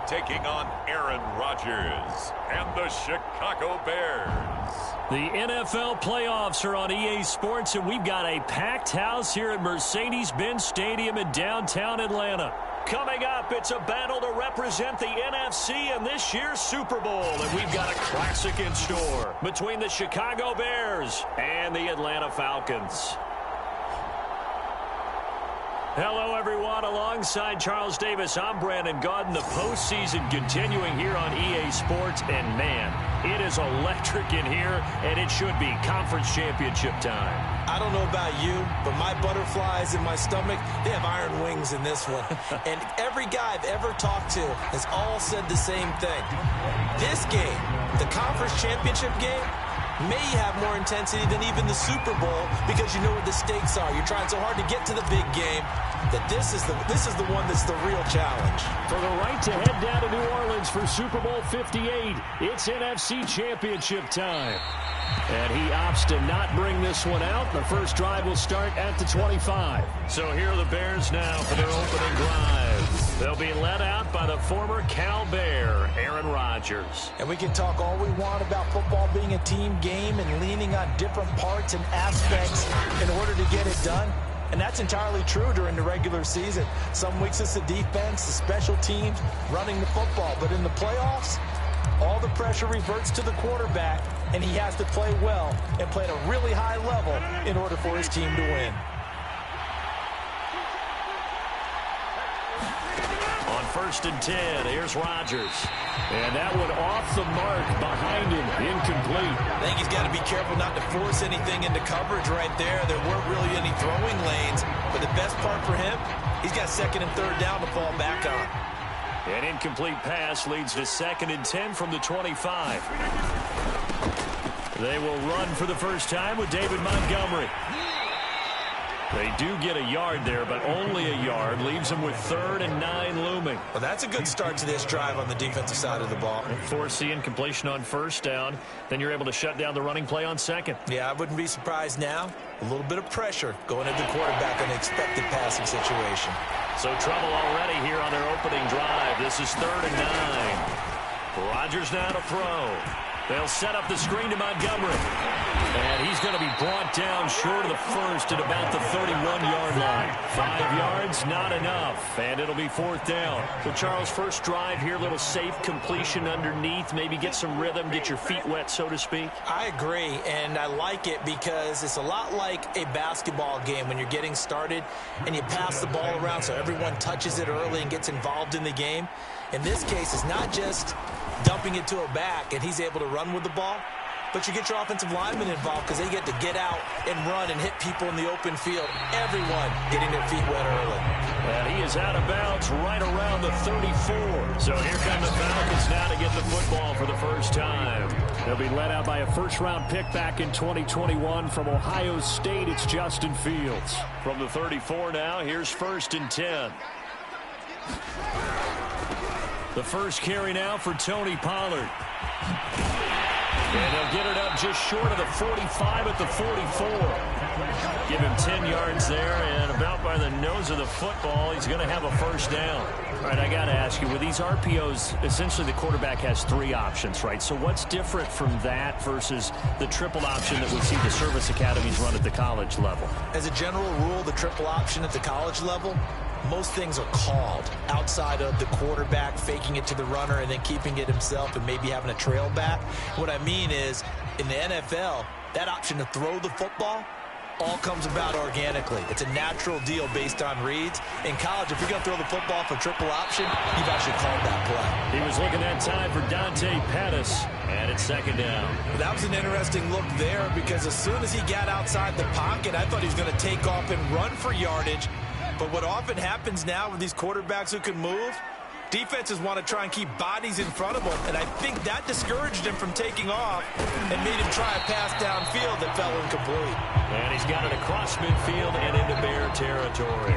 taking on Aaron Rodgers and the Chicago Bears. The NFL playoffs are on EA Sports, and we've got a packed house here at Mercedes-Benz Stadium in downtown Atlanta. Coming up, it's a battle to represent the NFC in this year's Super Bowl, and we've got a classic in store between the Chicago Bears and the Atlanta Falcons. Hello, everyone. Alongside Charles Davis, I'm Brandon Gaudin. The postseason continuing here on EA Sports. And, man, it is electric in here, and it should be conference championship time. I don't know about you, but my butterflies in my stomach, they have iron wings in this one. And every guy I've ever talked to has all said the same thing. This game, the conference championship game, may have more intensity than even the Super Bowl because you know what the stakes are. You're trying so hard to get to the big game that this is the one that's the real challenge. For the right to head down to New Orleans for Super Bowl 58, it's NFC Championship time. And he opts to not bring this one out. The first drive will start at the 25. So here are the Bears now for their opening drive. They'll be led out by the former Cal Bear, Aaron Rodgers. And we can talk all we want about football being a team game and leaning on different parts and aspects in order to get it done. And that's entirely true during the regular season. Some weeks it's the defense, the special teams, running the football. But in the playoffs, all the pressure reverts to the quarterback, and he has to play well and play at a really high level in order for his team to win. On 1st and 10, here's Rodgers. And that one off the mark behind him, incomplete. I think he's got to be careful not to force anything into coverage right there. There weren't really any throwing lanes, but the best part for him, he's got 2nd and 3rd down to fall back on. An incomplete pass leads to 2nd and 10 from the 25. They will run for the first time with David Montgomery. They do get a yard there, but only a yard. Leaves them with 3rd and 9 looming. Well, that's a good start to this drive on the defensive side of the ball. Force the incompletion on 1st down. Then you're able to shut down the running play on 2nd. Yeah, I wouldn't be surprised now. A little bit of pressure going at the quarterback in an expected passing situation. So trouble already here on their opening drive. This is 3rd and 9. Rodgers now to throw. They'll set up the screen to Montgomery. And he's going to be brought down short of the first at about the 31-yard line. 5 yards, not enough. And it'll be 4th down. So, Charles, first drive here, little safe completion underneath. Maybe get some rhythm, get your feet wet, so to speak. I agree, and I like it because it's a lot like a basketball game when you're getting started and you pass the ball around so everyone touches it early and gets involved in the game. In this case, it's not just dumping it to a back and he's able to run with the ball, but you get your offensive linemen involved because they get to get out and run and hit people in the open field. Everyone getting their feet wet early. And he is out of bounds right around the 34. So here come the Falcons now to get the football for the first time. They'll be led out by a first-round pick back in 2021 from Ohio State. It's Justin Fields. From the 34 now, here's 1st and 10. The first carry now for Tony Pollard. And they'll get it up just short of the 45 at the 44. Give him 10 yards there, and about by the nose of the football, he's going to have a first down. All right, I got to ask you, with these RPOs, essentially the quarterback has 3 options, right? So what's different from that versus the triple option that we see the service academies run at the college level? As a general rule, the triple option at the college level, most things are called outside of the quarterback faking it to the runner and then keeping it himself and maybe having a trail back. What I mean is, in the NFL, that option to throw the football, all comes about organically. It's a natural deal based on reads. In college, if you're going to throw the football for triple option, you've actually called that play. He was looking that time for Dante Pettis, and it's second down. That was an interesting look there because as soon as he got outside the pocket, I thought he was going to take off and run for yardage. But what often happens now with these quarterbacks who can move, defenses want to try and keep bodies in front of them, and I think that discouraged him from taking off and made him try a pass downfield that fell incomplete. And he's got it across midfield and into Bear territory.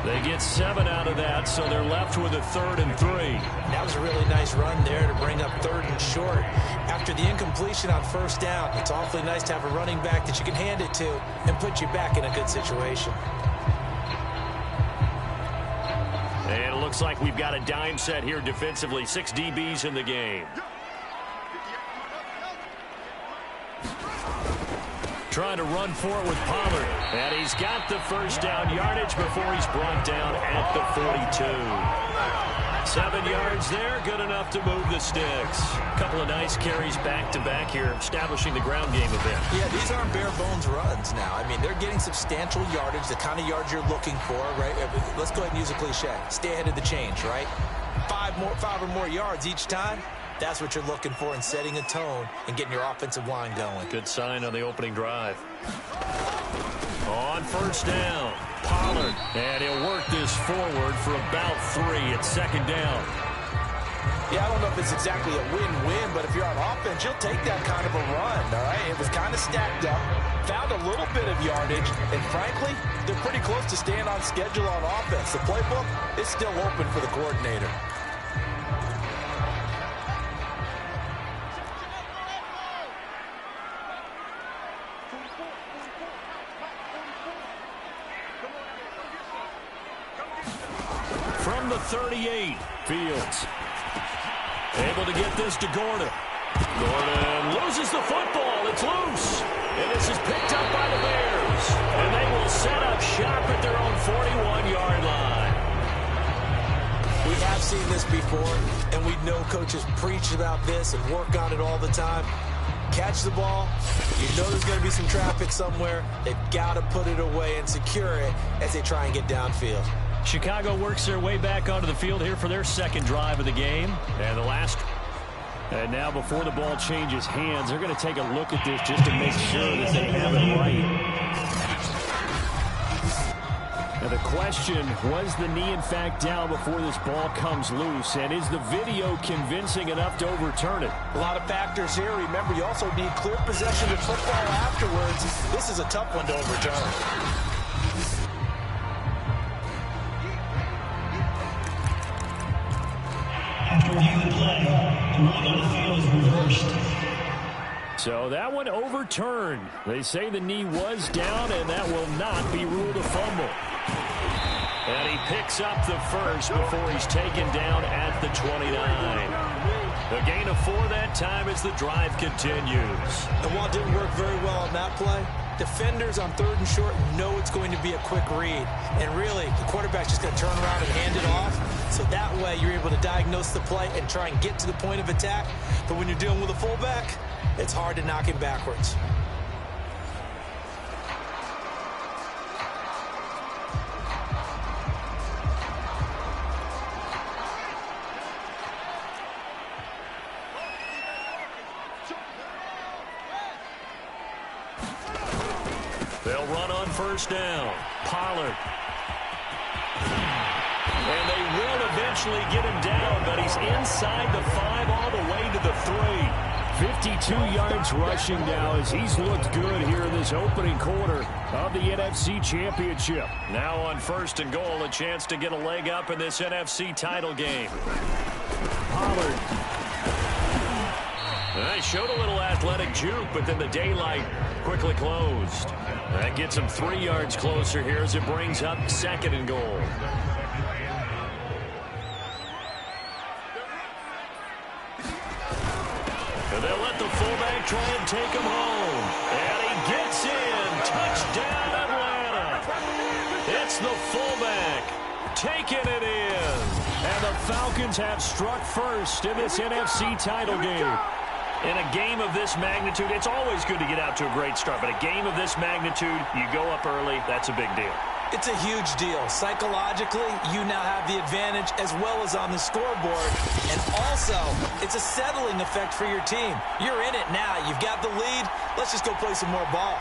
They get 7 out of that, so they're left with a 3rd and 3. That was a really nice run there to bring up 3rd and short. After the incompletion on 1st down, it's awfully nice to have a running back that you can hand it to and put you back in a good situation. And it looks like we've got a dime set here defensively. 6 DBs in the game. Trying to run for it with Pollard. And he's got the 1st down yardage before he's brought down at the 42. 7 yards there, good enough to move the sticks. A couple of nice carries back-to-back here, establishing the ground game a bit. Yeah, these aren't bare-bones runs now. I mean, they're getting substantial yardage, the kind of yards you're looking for, right? Let's go ahead and use a cliche. Stay ahead of the change, right? 5 or more yards each time. That's what you're looking for in setting a tone and getting your offensive line going. Good sign on the opening drive. On 1st down, Pollard. And he'll work this forward for about 3 at 2nd down. Yeah, I don't know if it's exactly a win-win, but if you're on offense, you'll take that kind of a run, all right? It was kind of stacked up, found a little bit of yardage, and frankly, they're pretty close to staying on schedule on offense. The playbook is still open for the coordinator. From the 38, Fields. Able to get this to Gordon. Gordon loses the football. It's loose. And this is picked up by the Bears. And they will set up shop at their own 41-yard line. We have seen this before, and we know coaches preach about this and work on it all the time. Catch the ball. You know there's going to be some traffic somewhere. They've got to put it away and secure it as they try and get downfield. Chicago works their way back onto the field here for their 2nd drive of the game. And the last. And now before the ball changes hands, they're going to take a look at this just to make sure that they have it right. Now the question, was the knee in fact down before this ball comes loose? And is the video convincing enough to overturn it? A lot of factors here. Remember, you also need clear possession of football afterwards. This is a tough one to overturn. After review the play, the ruling on the field is reversed. So that one overturned. They say the knee was down, and that will not be ruled a fumble. And he picks up the 1st before he's taken down at the 29. A gain of 4 that time as the drive continues. And while it didn't work very well on that play, defenders on 3rd and short know it's going to be a quick read. And really, the quarterback's just going to turn around and hand it off. So that way, you're able to diagnose the play and try and get to the point of attack. But when you're dealing with a fullback, it's hard to knock him backwards. They'll run on 1st down. Pollard. And they will eventually get him down, but he's inside the 5 all the way to the 3. 52 yards rushing now as he's looked good here in this opening quarter of the NFC Championship. Now on 1st and goal, a chance to get a leg up in this NFC title game. Pollard. They showed a little athletic juke, but then the daylight quickly closed. That gets him 3 yards closer here as it brings up 2nd and goal. And they'll let the fullback try and take him home. And he gets in. Touchdown, Atlanta. It's the fullback taking it in. And the Falcons have struck first in this NFC title game. In a game of this magnitude, it's always good to get out to a great start, but a game of this magnitude, you go up early, that's a big deal. It's a huge deal. Psychologically, you now have the advantage as well as on the scoreboard. And also, it's a settling effect for your team. You're in it now. You've got the lead. Let's just go play some more ball.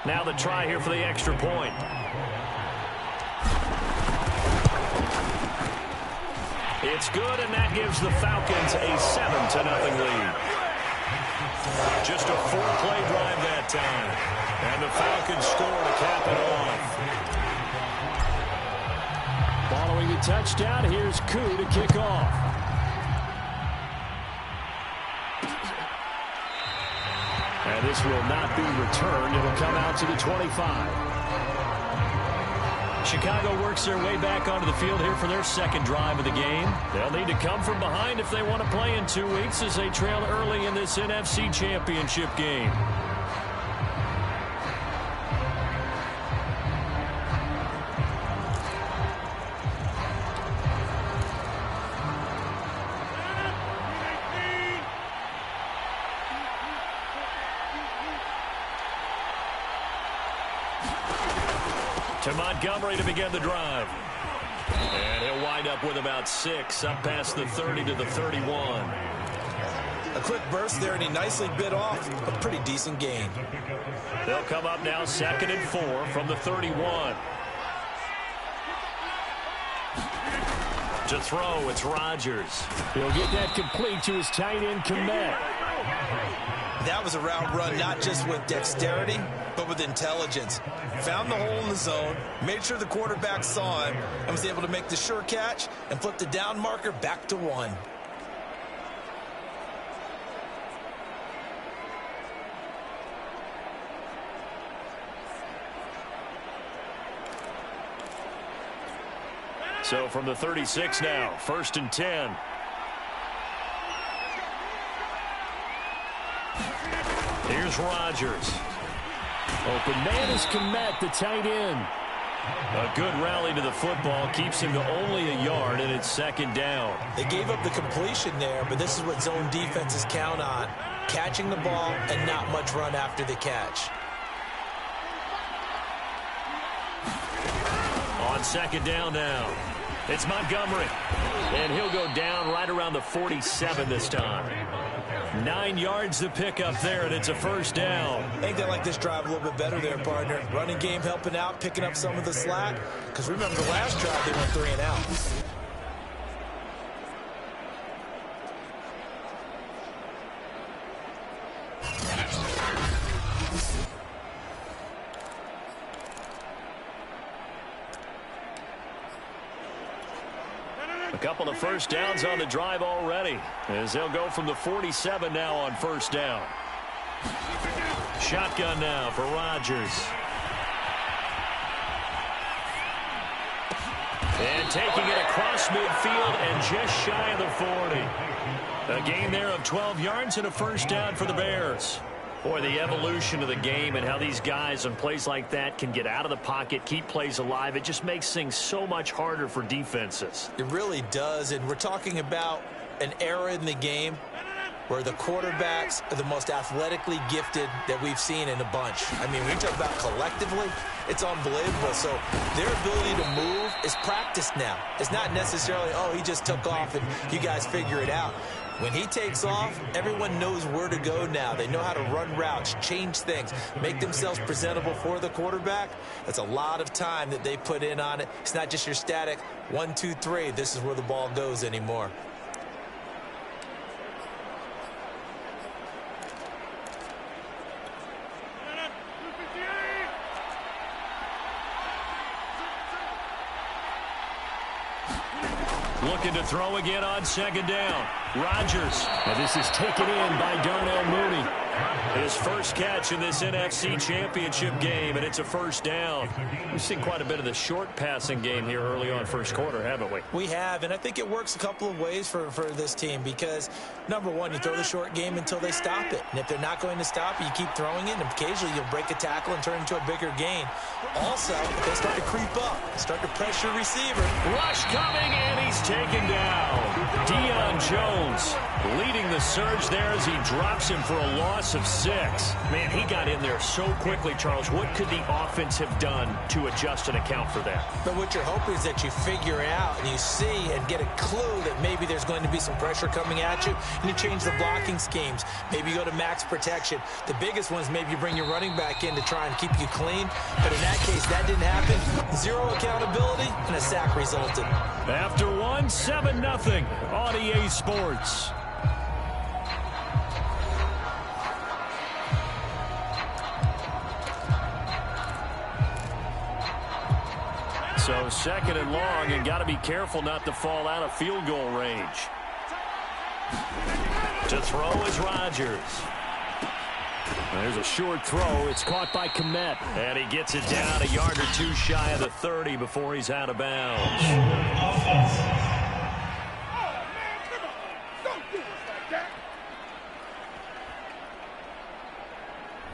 Now the try here for the extra point. It's good, and that gives the Falcons a 7-0 lead. Just a 4-play drive that time. And the Falcons score to cap it off. Following the touchdown, here's Koo to kick off. And this will not be returned. It'll come out to the 25. Chicago works their way back onto the field here for their second drive of the game. They'll need to come from behind if they want to play in 2 weeks as they trail early in this NFC Championship game. To Montgomery to begin the drive. And he'll wind up with about 6, up past the 30 to the 31. A quick burst there, and he nicely bit off a pretty decent gain. They'll come up now 2nd and 4 from the 31. To throw, it's Rodgers. He'll get that complete to his tight end, Komet. That was a route run not just with dexterity, but with intelligence. Found the hole in the zone, made sure the quarterback saw him, and was able to make the sure catch and flip the down marker back to 1. So from the 36 now, 1st and 10. Here's Rodgers. Open man is Komet, the tight end. A good rally to the football keeps him to only a yard, and it's 2nd down. They gave up the completion there, but this is what zone defenses count on. Catching the ball and not much run after the catch. On 2nd down now, it's Montgomery. And he'll go down right around the 47 this time. 9 yards to pick up there, and it's a 1st down. I think they like this drive a little bit better there, partner. Running game helping out, picking up some of the slack. Because remember the last drive, they went 3 and out. A couple of 1st downs on the drive already, as they'll go from the 47 now on 1st down. Shotgun now for Rodgers. And taking it across midfield and just shy of the 40. A gain there of 12 yards and a 1st down for the Bears. Boy, the evolution of the game and how these guys on plays like that can get out of the pocket, keep plays alive, it just makes things so much harder for defenses. It really does, and we're talking about an era in the game where the quarterbacks are the most athletically gifted that we've seen in a bunch. I mean, when you talk about collectively, it's unbelievable. So their ability to move is practiced now. It's not necessarily, oh, he just took off and you guys figure it out. When he takes off, everyone knows where to go now. They know how to run routes, change things, make themselves presentable for the quarterback. That's a lot of time that they put in on it. It's not just your static 1, 2, 3. This is where the ball goes anymore. Looking to throw again on 2nd down. Rodgers. Now this is taken in by Darnell Mooney. His first catch in this NFC Championship game, and it's a first down. We've seen quite a bit of the short passing game here early on first quarter, haven't we? We have, and I think it works a couple of ways for this team because, number one, you throw the short game until they stop it. And if they're not going to stop it, you keep throwing it, and occasionally you'll break a tackle and turn it into a bigger gain. Also, if they start to creep up, start to pressure receiver. Rush coming, and he's taken down. Deion Jones leading the surge there as he drops him for a loss of 6. Man, he got in there so quickly, Charles. What could the offense have done to adjust and account for that? But what you're hoping is that you figure out and you see and get a clue that maybe there's going to be some pressure coming at you, and you change the blocking schemes. Maybe you go to max protection. The biggest one is maybe you bring your running back in to try and keep you clean. But in that case, that didn't happen. 0 accountability, and a sack resulted. After 1, 7-0 on EA Sports. So second and long, and got to be careful not to fall out of field goal range. To throw is Rodgers. There's a short throw. It's caught by Kmet. And he gets it down a yard or 2 shy of the 30 before he's out of bounds.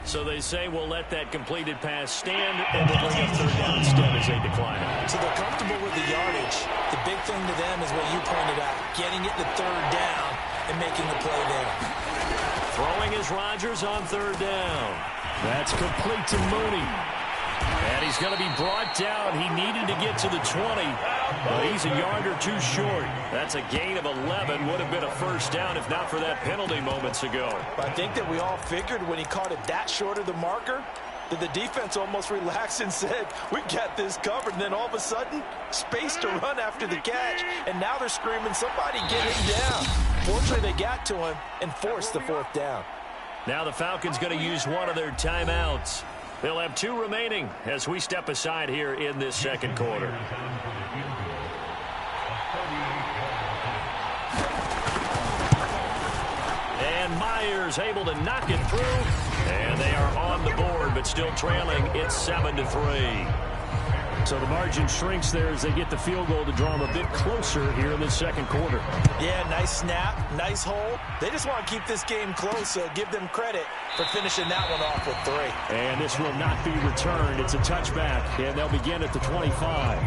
So they say we'll let that completed pass stand, and we'll bring up third down instead as they decline it. So they're comfortable with the yardage. The big thing to them is what you pointed out, getting it to third down and making the play there. Throwing is Rodgers on third down. That's complete to Mooney. And he's going to be brought down. He needed to get to the 20, but he's a yard or 2 short. That's a gain of 11. Would have been a first down if not for that penalty moments ago. I think that we all figured when he caught it that short of the marker that the defense almost relaxed and said, we got this covered. And then all of a sudden, space to run after the catch. And now they're screaming, somebody get him down. Fortunately, they got to him and forced the 4th down. Now the Falcons going to use one of their timeouts. They'll have 2 remaining as we step aside here in this second quarter. And Myers able to knock it through. And they are on the board, but still trailing. It's 7-3. So the margin shrinks there as they get the field goal to draw them a bit closer here in the second quarter. Yeah, nice snap, nice hole. They just want to keep this game close, so give them credit for finishing that one off with 3. And this will not be returned. It's a touchback, and they'll begin at the 25.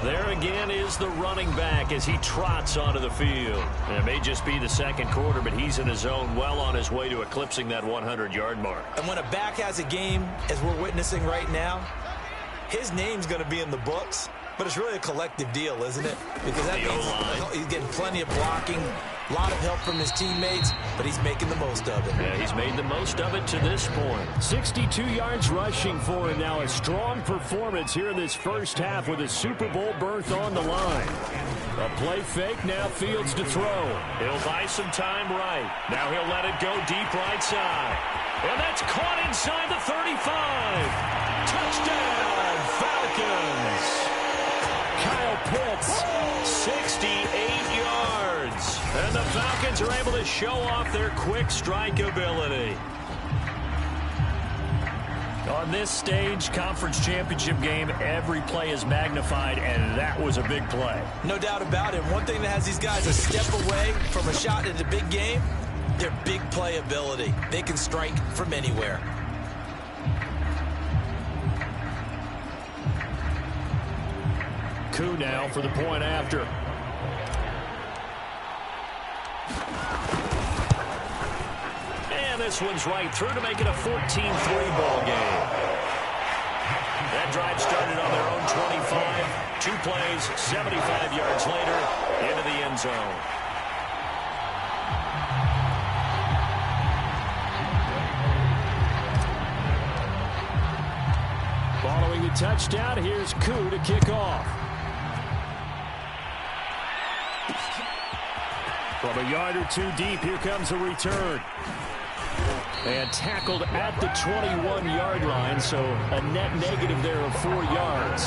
There again is the running back as he trots onto the field. And it may just be the second quarter, but he's in his zone, well on his way to eclipsing that 100-yard mark. And when a back has a game, as we're witnessing right now, his name's going to be in the books, but it's really a collective deal, isn't it? Because that means he's getting plenty of blocking, a lot of help from his teammates, but he's making the most of it. Yeah, he's made the most of it to this point. 62 yards rushing for him now. A strong performance here in this first half with a Super Bowl berth on the line. A play fake, now Fields to throw. He'll buy some time right. Now he'll let it go deep right side. And that's caught inside the 35. Touchdown, Falcons. Kyle Pitts, 68 yards. And the Falcons are able to show off their quick strike ability. On this stage, conference championship game, every play is magnified, and that was a big play. No doubt about it. One thing that has these guys a step away from a shot at a big game, their big play ability. They can strike from anywhere. Coup now for the point after. And this one's right through to make it a 14-3 ball game. That drive started on their own 25. 2 plays, 75 yards later, into the end zone. Following the touchdown, here's Coup to kick off. From a yard or 2 deep, here comes a return. And tackled at the 21-yard line, so a net negative there of 4 yards.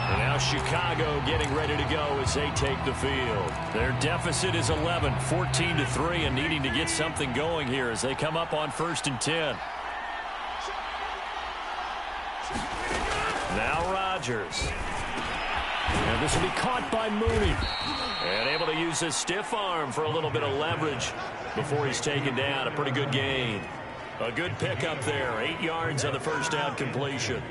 And now Chicago getting ready to go as they take the field. Their deficit is 11, 14-3, and needing to get something going here as they come up on 1st and 10. Now Rodgers. And this will be caught by Mooney. And able to use his stiff arm for a little bit of leverage before he's taken down. A pretty good gain. A good pickup there. 8 yards on the first down completion.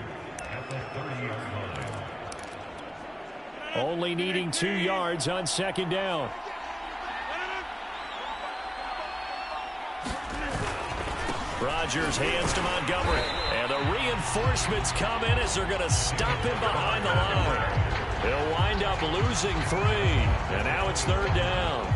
Only needing 2 yards on 2nd down. Rodgers hands to Montgomery. And the reinforcements come in as they're going to stop him behind the line. He'll wind up losing 3. And now it's 3rd down.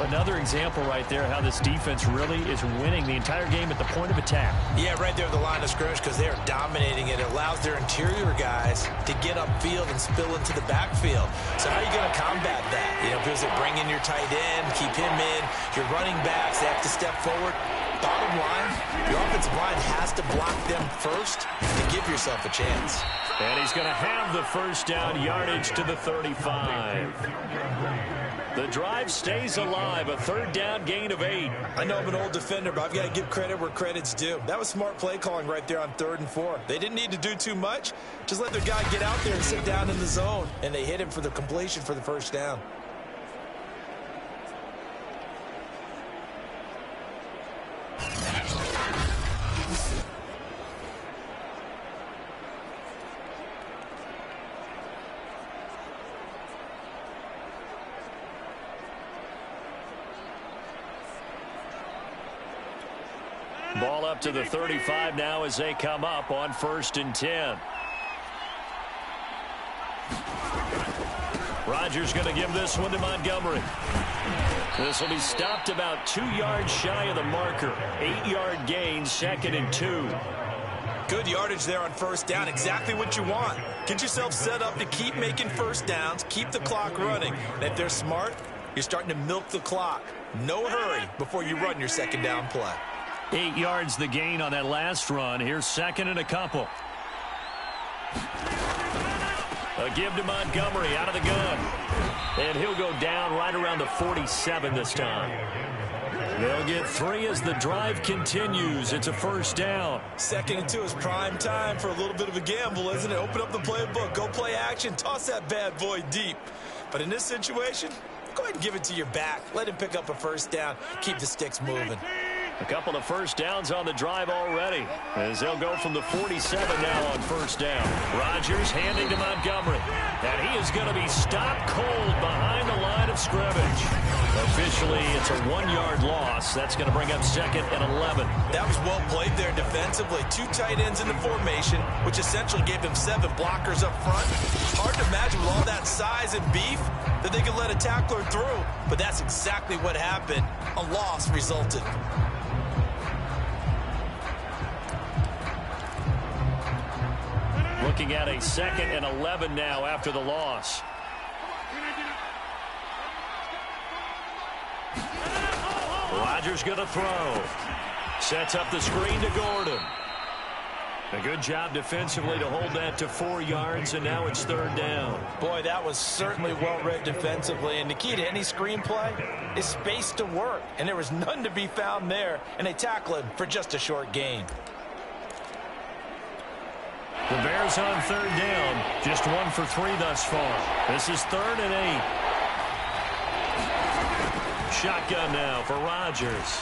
Another example right there how this defense really is winning the entire game at the point of attack. Yeah, right there at the line of scrimmage because they are dominating it. It allows their interior guys to get upfield and spill into the backfield. So how are you going to combat that? You know, because they bring in your tight end, keep him in. Your running backs, they have to step forward. Bottom line, your offensive line has to block them first to give yourself a chance. And he's going to have the first down yardage to the 35. The drive stays alive, a 3rd down gain of 8. I know I'm an old defender, but I've got to give credit where credit's due. That was smart play calling right there on 3rd and 4. They didn't need to do too much. Just let their guy get out there and sit down in the zone. And they hit him for the completion for the first down. Ball up to the 35 now as they come up on 1st and 10. Rodgers going to give this one to Montgomery. This will be stopped about 2 yards shy of the marker. 8-yard gain, 2nd and 2. Good yardage there on 1st down. Exactly what you want. Get yourself set up to keep making first downs, keep the clock running. And if they're smart, you're starting to milk the clock. No hurry before you run your 2nd down play. 8 yards the gain on that last run. Here's 2nd and a couple. A give to Montgomery out of the gun. And he'll go down right around the 47 this time. They'll get 3 as the drive continues. It's a first down. 2nd and 2 is prime time for a little bit of a gamble, isn't it? Open up the playbook. Go play action. Toss that bad boy deep. But in this situation, go ahead and give it to your back. Let him pick up a first down. Keep the sticks moving. A couple of first downs on the drive already as they'll go from the 47 now on first down. Rodgers handing to Montgomery. And he is going to be stopped cold behind the line of scrimmage. Officially, it's a 1-yard loss. That's going to bring up 2nd and 11. That was well played there defensively. 2 tight ends in the formation, which essentially gave them 7 blockers up front. Hard to imagine with all that size and beef that they could let a tackler through. But that's exactly what happened. A loss resulted. Looking at a 2nd and 11 now after the loss. Rodgers going to throw. Sets up the screen to Gordon. A good job defensively to hold that to 4 yards, and now it's 3rd down. Boy, that was certainly well read defensively, and the key to any screenplay is space to work, and there was none to be found there, and they tackle him for just a short gain. The Bears on 3rd down, just 1 for 3 thus far. This is 3rd and 8. Shotgun now for Rodgers.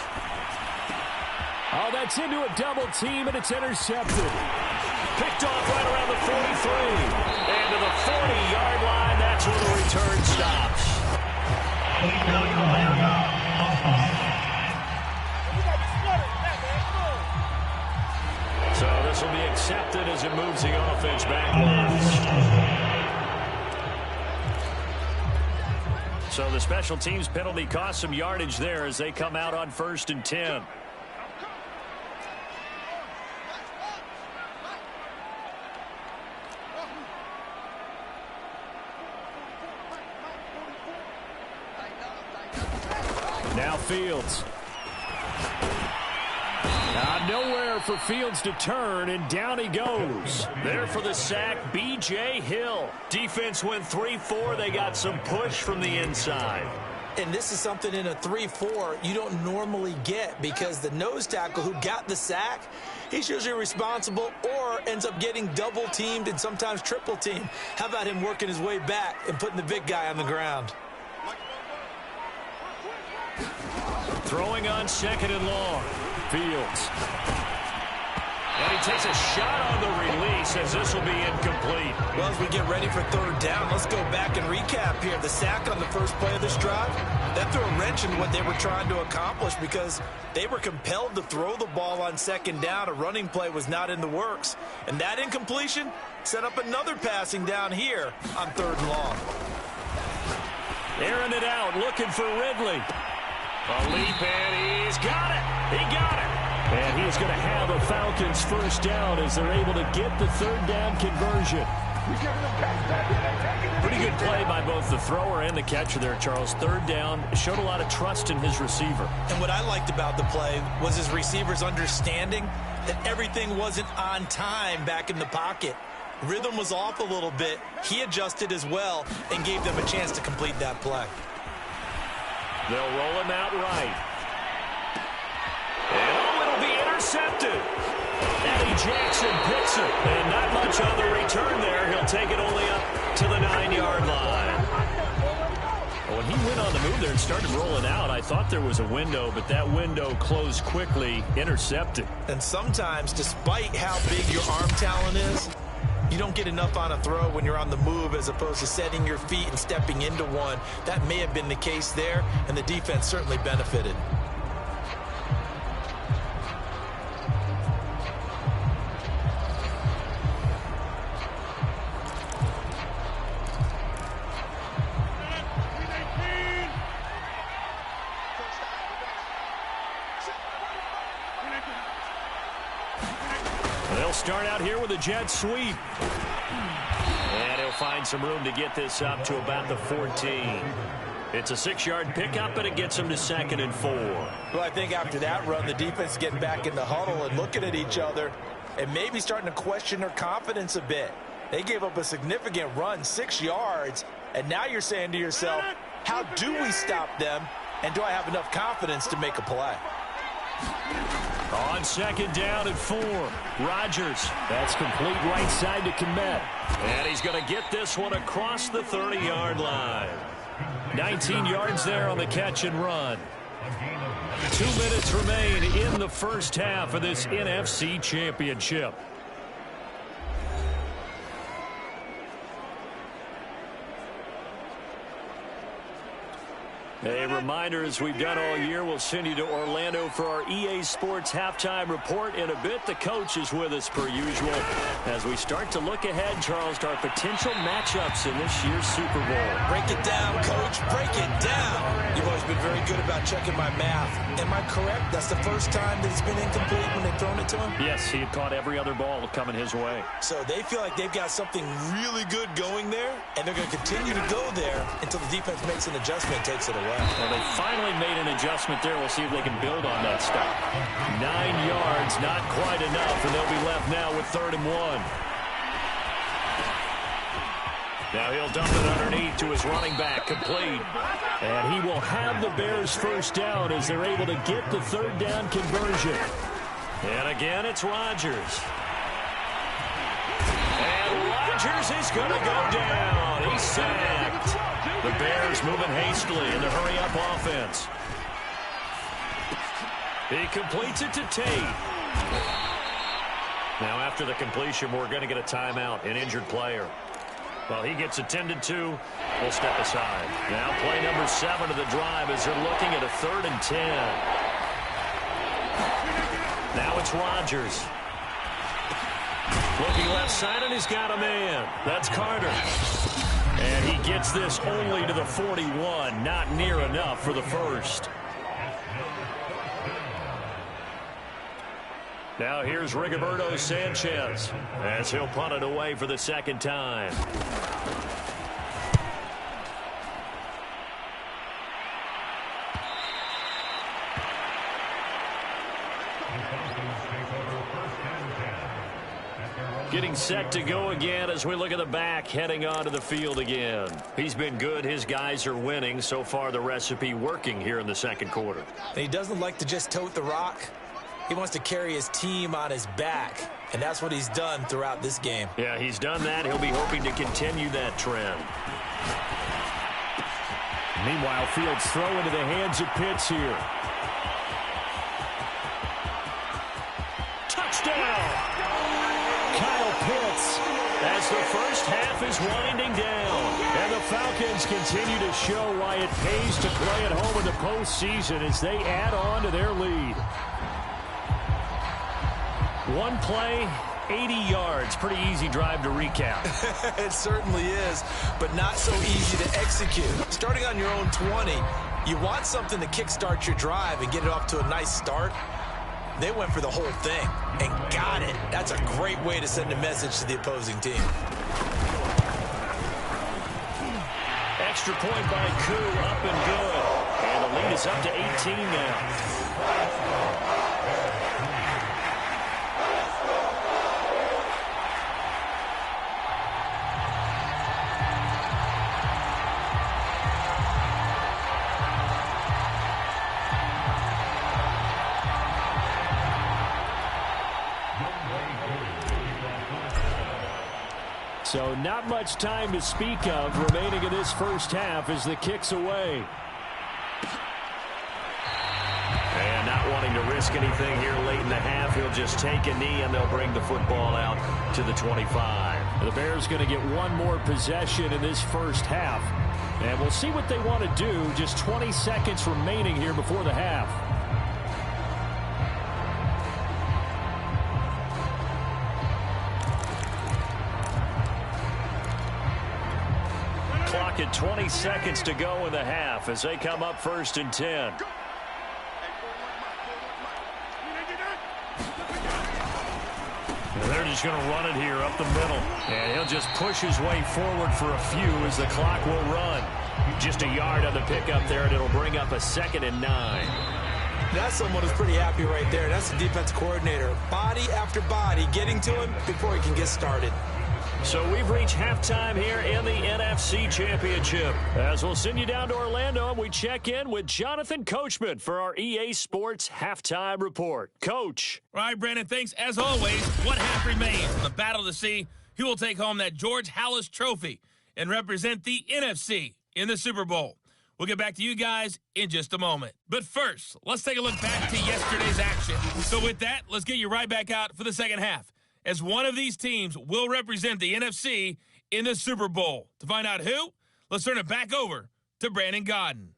Oh, that's into a double team, and it's intercepted. Picked off right around the 43. And to the 40-yard line, that's where the return stops. So this will be accepted as it moves the offense backwards. So the special teams penalty cost some yardage there as they come out on 1st and 10. Now Fields. Out Nowhere for Fields to turn, and down he goes. There for the sack, B.J. Hill. Defense went 3-4. They got some push from the inside. And this is something in a 3-4 you don't normally get, because the nose tackle who got the sack, he's usually responsible or ends up getting double-teamed and sometimes triple-teamed. How about him working his way back and putting the big guy on the ground? Throwing on 2nd and long. Fields. And he takes a shot on the release, as this will be incomplete. Well, as we get ready for 3rd down, let's go back and recap here. The sack on the first play of this drive, that threw a wrench in what they were trying to accomplish, because they were compelled to throw the ball on 2nd down. A running play was not in the works. And that incompletion set up another passing down here on 3rd and long. Airing it out, looking for Ridley. A leap, and he's got it. He got it. And he's going to have a Falcons first down as they're able to get the 3rd down conversion. Pretty good play by both the thrower and the catcher there, Charles. 3rd down, showed a lot of trust in his receiver. And what I liked about the play was his receiver's understanding that everything wasn't on time back in the pocket. Rhythm was off a little bit. He adjusted as well and gave them a chance to complete that play. They'll roll him out right. And it'll be intercepted. Eddie Jackson picks it. And not much on the return there. He'll take it only up to the 9-yard line. When he went on the move there and started rolling out, I thought there was a window, but that window closed quickly, intercepted. And sometimes, despite how big your arm talent is, you don't get enough on a throw when you're on the move as opposed to setting your feet and stepping into one. That may have been the case there, and the defense certainly benefited. They'll start out here with a jet sweep. And he'll find some room to get this up to about the 14. It's a 6-yard pickup, and it gets him to 2nd and 4. Well, I think after that run, the defense is getting back in the huddle and looking at each other and maybe starting to question their confidence a bit. They gave up a significant run, 6 yards, and now you're saying to yourself, how do we stop them, and do I have enough confidence to make a play? On 2nd down and 4, Rodgers. That's complete right side to Kmet. And he's going to get this one across the 30-yard line. 19 yards there on the catch and run. 2 minutes remain in the first half of this NFC Championship. A reminder, as we've done all year, we'll send you to Orlando for our EA Sports halftime report. In a bit, the coach is with us per usual as we start to look ahead, Charles, to our potential matchups in this year's Super Bowl. Break it down, Coach. Break it down. You've always been very good about checking my math. Am I correct? That's the first time that it's been incomplete when they've thrown it to him? Yes, he had caught every other ball coming his way. So they feel like they've got something really good going there, and they're going to continue to go there until the defense makes an adjustment and takes it away. Well, they finally made an adjustment there. We'll see if they can build on that stuff. 9 yards, not quite enough, and they'll be left now with 3rd and 1. Now he'll dump it underneath to his running back, complete. And he will have the Bears first down as they're able to get the 3rd down conversion. And again, it's Rodgers. And Rodgers is going to go down. He's sacked. The Bears moving hastily in the hurry-up offense. He completes it to Tate. Now, after the completion, we're going to get a timeout, an injured player. Well, he gets attended to. We'll step aside. Now, play number 7 of the drive as they're looking at a 3rd and 10. Now it's Rodgers. Looking left side, and he's got a man. That's Carter. And he gets this only to the 41. Not near enough for the first. Now here's Rigoberto Sanchez as he'll punt it away for the 2nd time. Getting set to go again as we look at the back heading onto the field again. He's been good. His guys are winning. So far, the recipe working here in the second quarter. He doesn't like to just tote the rock. He wants to carry his team on his back, and that's what he's done throughout this game. Yeah, he's done that. He'll be hoping to continue that trend. Meanwhile, Fields throw into the hands of Pitts here. Touchdown! Kyle Pitts as the first half is winding down. And the Falcons continue to show why it pays to play at home in the postseason as they add on to their lead. One play, 80 yards. Pretty easy drive to recap. It certainly is, but not so easy to execute. Starting on your own 20, you want something to kickstart your drive and get it off to a nice start. They went for the whole thing and got it. That's a great way to send a message to the opposing team. Extra point by Koo, up and good. And the lead is up to 18 now. So not much time to speak of remaining in this first half as the kick's away. And not wanting to risk anything here late in the half, he'll just take a knee and they'll bring the football out to the 25. The Bears going to get one more possession in this first half. And we'll see what they want to do. Just 20 seconds remaining here before the half. Clock at 20 seconds to go in the half as they come up 1st and 10. And they're just going to run it here up the middle. And he'll just push his way forward for a few as the clock will run. Just a yard on the pickup there, and it'll bring up a 2nd and 9. That's someone who's pretty happy right there. That's the defense coordinator. Body after body getting to him before he can get started. So we've reached halftime here in the NFC Championship. As we'll send you down to Orlando, and we check in with Jonathan Coachman for our EA Sports Halftime Report. Coach. All right, Brandon, thanks. As always, one half remains. The battle to see who will take home that George Halas Trophy and represent the NFC in the Super Bowl. We'll get back to you guys in just a moment. But first, let's take a look back to yesterday's action. So with that, let's get you right back out for the second half, as one of these teams will represent the NFC in the Super Bowl. To find out who, let's turn it back over to Brandon Godden.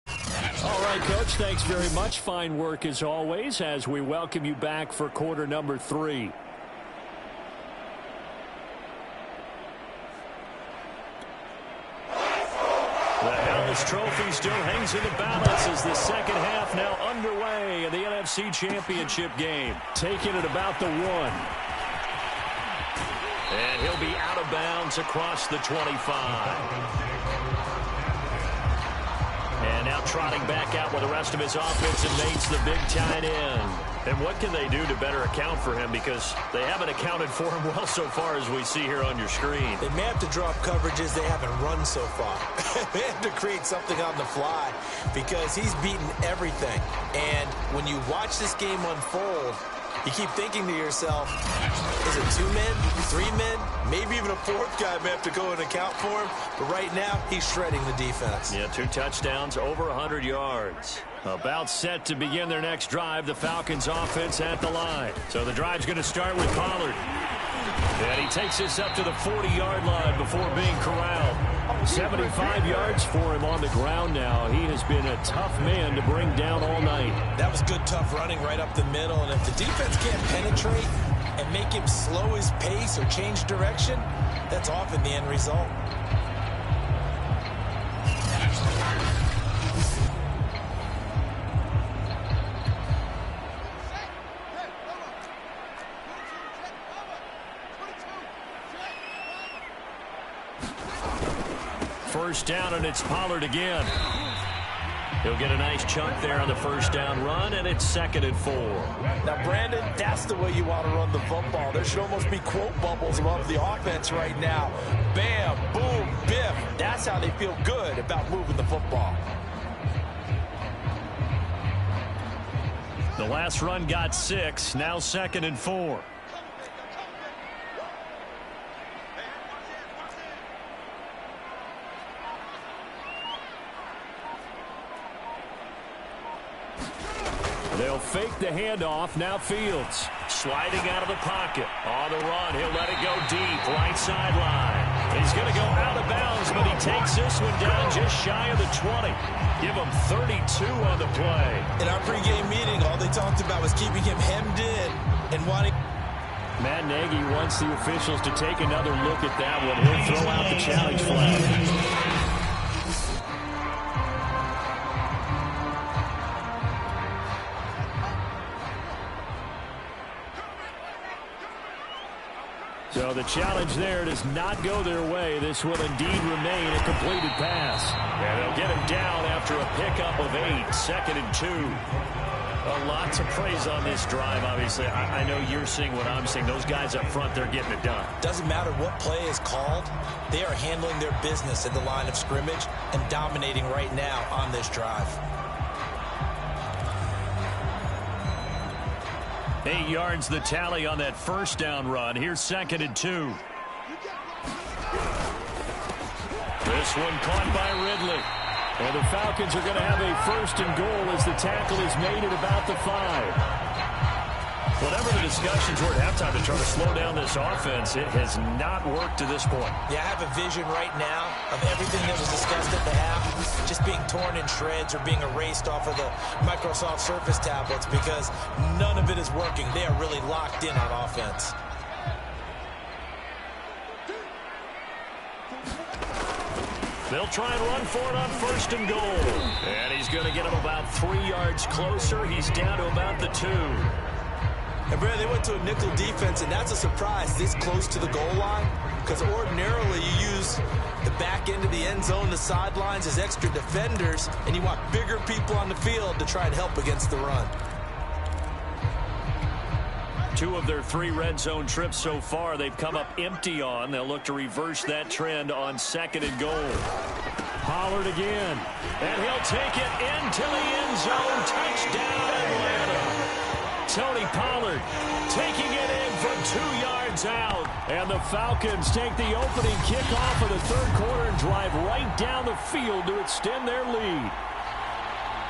All right, Coach, thanks very much. Fine work as always as we welcome you back for quarter number 3. The Halas Trophy still hangs in the balance as the second half now underway in the NFC Championship game. Taking it about the 1. And he'll be out of bounds across the 25. And now trotting back out with the rest of his offensive mates, the big tight end. And what can they do to better account for him? Because they haven't accounted for him well so far, as we see here on your screen. They may have to drop coverages they haven't run so far. They have to create something on the fly because he's beaten everything. And when you watch this game unfold, you keep thinking to yourself, is it 2 men, 3 men, maybe even a 4th guy may have to go and account for him. But right now, he's shredding the defense. Yeah, 2 touchdowns, over 100 yards. About set to begin their next drive, the Falcons offense at the line. So the drive's going to start with Pollard. And he takes this up to the 40-yard line before being corralled. 75 yards for him on the ground now. He has been a tough man to bring down all night. That was good, tough running right up the middle. And if the defense can't penetrate and make him slow his pace or change direction, that's often the end result. First down, and it's Pollard again. He'll get a nice chunk there on the first down run, and it's 2nd and 4. Now, Brandon, that's the way you want to run the football. There should almost be quote bubbles above the offense right now. Bam, boom, biff. That's how they feel good about moving the football. The last run got 6, now 2nd and 4. They'll fake the handoff. Now Fields sliding out of the pocket. On the run, he'll let it go deep. Right sideline. He's going to go out of bounds, but he takes this one down just shy of the 20. Give him 32 on the play. In our pregame meeting, all they talked about was keeping him hemmed in and wanting... Matt Nagy wants the officials to take another look at that one. He'll throw out the challenge flag. So the challenge there does not go their way. This will indeed remain a completed pass. And they'll get him down after a pickup of 8, 2nd and 2. A lot to praise on this drive, obviously. I know you're seeing what I'm seeing. Those guys up front, they're getting it done. Doesn't matter what play is called. They are handling their business at the line of scrimmage and dominating right now on this drive. 8 yards the tally on that first down run. Here's 2nd and 2. This one caught by Ridley. And the Falcons are going to have a 1st and goal as the tackle is made at about the 5. Whatever the discussions were at halftime to try to slow down this offense, it has not worked to this point. Yeah, I have a vision right now of everything that was discussed at the half just being torn in shreds or being erased off of the Microsoft Surface tablets because none of it is working. They are really locked in on offense. They'll try and run for it on 1st and goal. And he's going to get him about 3 yards closer. He's down to about the 2. And Brad, they went to a nickel defense, and that's a surprise this close to the goal line because ordinarily you use the back end of the end zone, the sidelines as extra defenders, and you want bigger people on the field to try and help against the run. 2 of their 3 red zone trips so far they've come up empty on. They'll look to reverse that trend on 2nd and goal. Pollard again. And he'll take it into the end zone. Touchdown, Atlanta. Tony Pollard taking it in from 2 yards out. And the Falcons take the opening kickoff of the 3rd quarter and drive right down the field to extend their lead.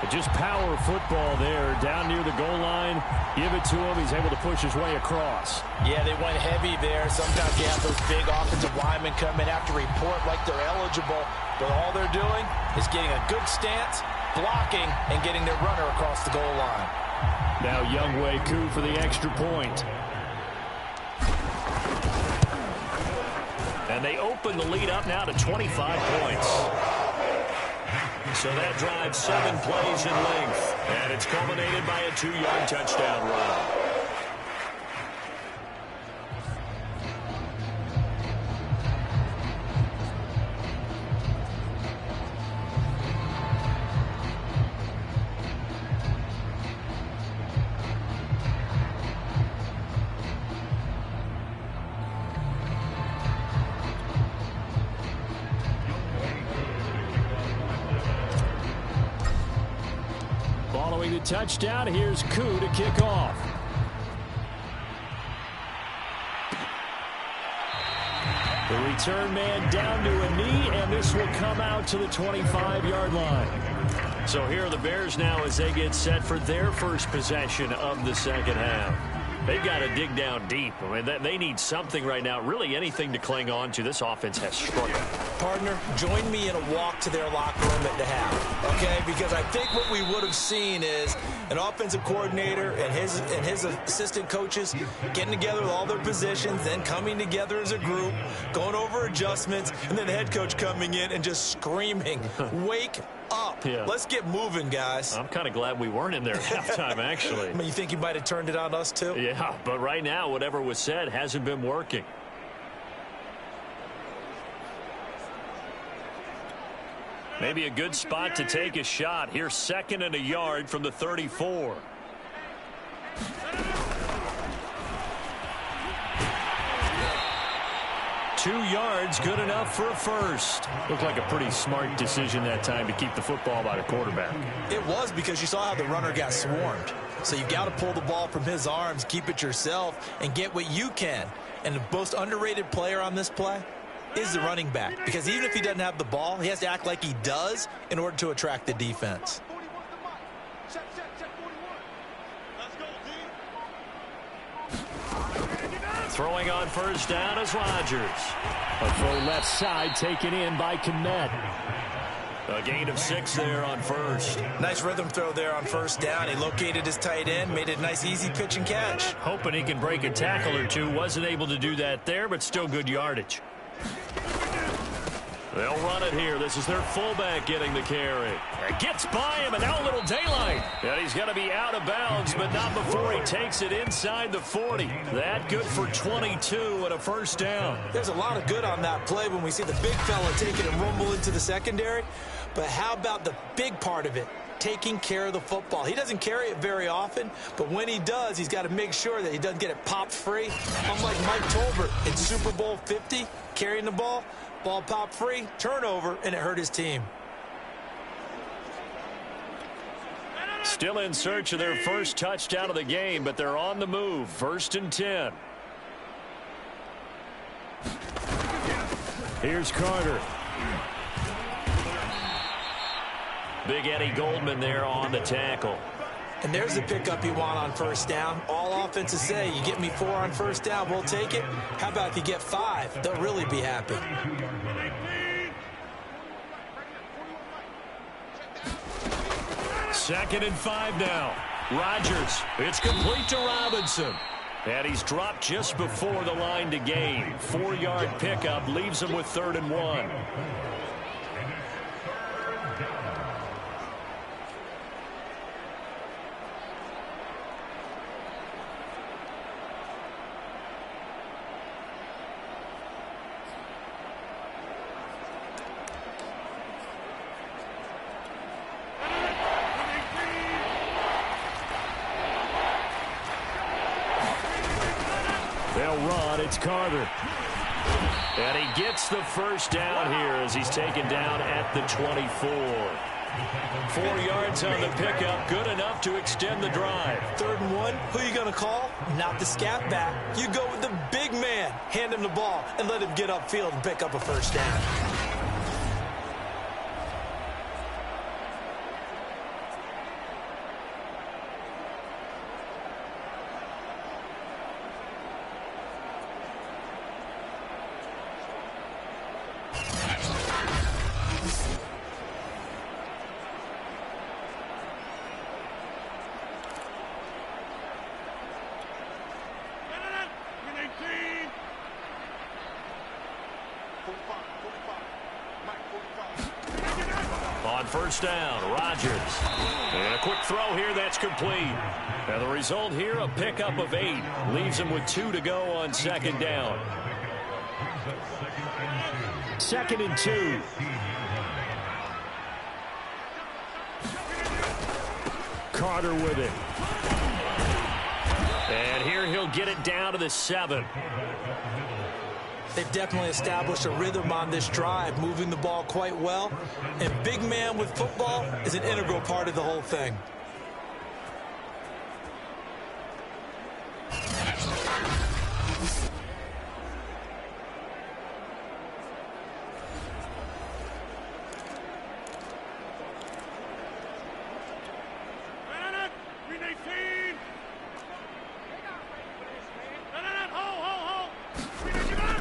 Just power football there, down near the goal line. Give it to him. He's able to push his way across. Yeah, they went heavy there. Sometimes you have those big offensive linemen come in after report like they're eligible. But all they're doing is getting a good stance, blocking, and getting their runner across the goal line. Now Younghoe Koo for the extra point. And they open the lead up now to 25 points. So that drives 7 plays in length. And it's culminated by a 2-yard touchdown run. Following the touchdown, here's Koo to kick off. The return man down to a knee, and this will come out to the 25-yard line. So here are the Bears now as they get set for their first possession of the second half. They've got to dig down deep. I mean, they need something right now, really anything to cling on to. This offense has struggled. Partner, join me in a walk to their locker room at the half, okay? Because I think what we would have seen is an offensive coordinator and his assistant coaches getting together with all their positions, then coming together as a group, going over adjustments, and then the head coach coming in and just screaming, wake up. Yeah. Let's get moving, guys. I'm kind of glad we weren't in there at halftime, actually. I mean, you think he might have turned it on us, too? Yeah, but right now, whatever was said hasn't been working. Maybe a good spot to take a shot. Here's 2nd and a yard from the 34. Two yards, good enough for a first. Looked like a pretty smart decision that time to keep the football by the quarterback. It was, because you saw how the runner got swarmed. So you got to pull the ball from his arms, keep it yourself, and get what you can. And the most underrated player on this play is the running back, because even if he doesn't have the ball, he has to act like he does in order to attract the defense. Throwing on first down is Rodgers. A throw left side taken in by Kmet. A gain of 6 there on first. Nice rhythm throw there on first down. He located his tight end, made it a nice easy pitch and catch. Hoping he can break a tackle or two. Wasn't able to do that there, but still good yardage. They'll run it here. This is their fullback getting the carry. It gets by him, and now a little daylight. And he's going to be out of bounds, but not before he takes it inside the 40. That good for 22 and a first down. There's a lot of good on that play when we see the big fella take it and rumble into the secondary. But how about the big part of it? Taking care of the football. He doesn't carry it very often, but when he does, he's got to make sure that he doesn't get it popped free. Unlike Mike Tolbert in Super Bowl 50, carrying the ball popped free, turnover, and it hurt his team. Still in search of their first touchdown of the game, but they're on the move. 1st and 10. Here's Carter. Big Eddie Goldman there on the tackle. And there's the pickup you want on first down. All offenses say, you get me 4 on first down, we'll take it. How about if you get 5? They'll really be happy. Second and 5 now. Rodgers. It's complete to Robinson. And he's dropped just before the line to gain. 4-yard pickup leaves him with 3rd and 1. They'll run. It's Carter. And he gets the first down here as he's taken down at the 24. 4 yards on the pickup, good enough to extend the drive. 3rd and 1, who are you going to call? Not the scat back. You go with the big man. Hand him the ball and let him get upfield and pick up a first down. On first down, Rodgers. And a quick throw here, that's complete. And the result here, a pickup of 8. Leaves him with 2 to go on 2nd down. 2nd and 2. Carter with it. And here he'll get it down to the 7. They've definitely established a rhythm on this drive, moving the ball quite well. And big man with football is an integral part of the whole thing.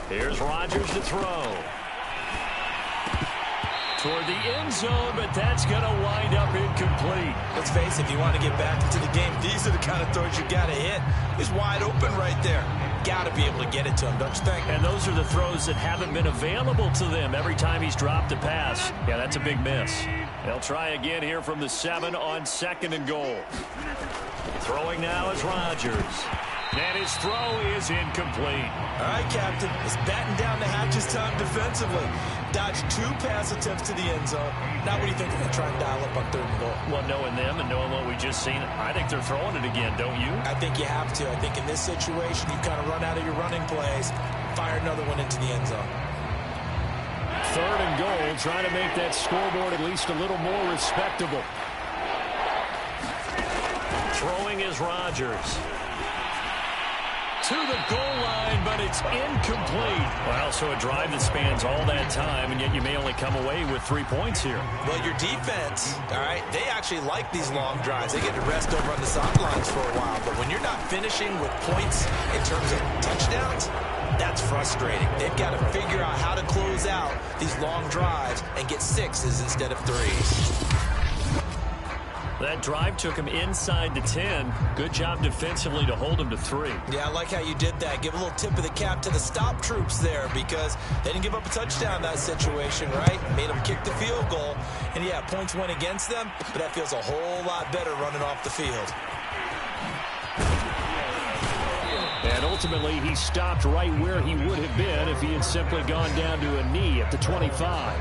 Here's Rodgers to throw. Toward the end zone, but that's going to wind up incomplete. Let's face it, if you want to get back into the game, these are the kind of throws you got to hit. He's wide open right there. Got to be able to get it to him, don't you think? And those are the throws that haven't been available to them every time he's dropped a pass. Yeah, that's a big miss. They'll try again here from the 7 on 2nd and goal. Throwing now is Rodgers. And his throw is incomplete. All right, Captain. It's batten down the hatches time defensively. Dodged 2 pass attempts to the end zone. Now what do you think they're going to try and dial up on 3rd and goal? Well, knowing them and knowing what we just seen, I think they're throwing it again, don't you? I think you have to. I think in this situation, you kind of run out of your running plays, fire another one into the end zone. 3rd and goal, trying to make that scoreboard at least a little more respectable. Throwing is Rodgers. To the goal line, but it's incomplete. Well, so a drive that spans all that time, and yet you may only come away with 3 points here. Well, your defense, all right, they actually like these long drives. They get to rest over on the sidelines for a while. But when you're not finishing with points in terms of touchdowns, that's frustrating. They've got to figure out how to close out these long drives and get 6s instead of 3s. That drive took him inside the 10. Good job defensively to hold him to 3. Yeah, I like how you did that. Give a little tip of the cap to the stop troops there because they didn't give up a touchdown in that situation, right? Made them kick the field goal. And, yeah, points went against them, but that feels a whole lot better running off the field. And ultimately, he stopped right where he would have been if he had simply gone down to a knee at the 25.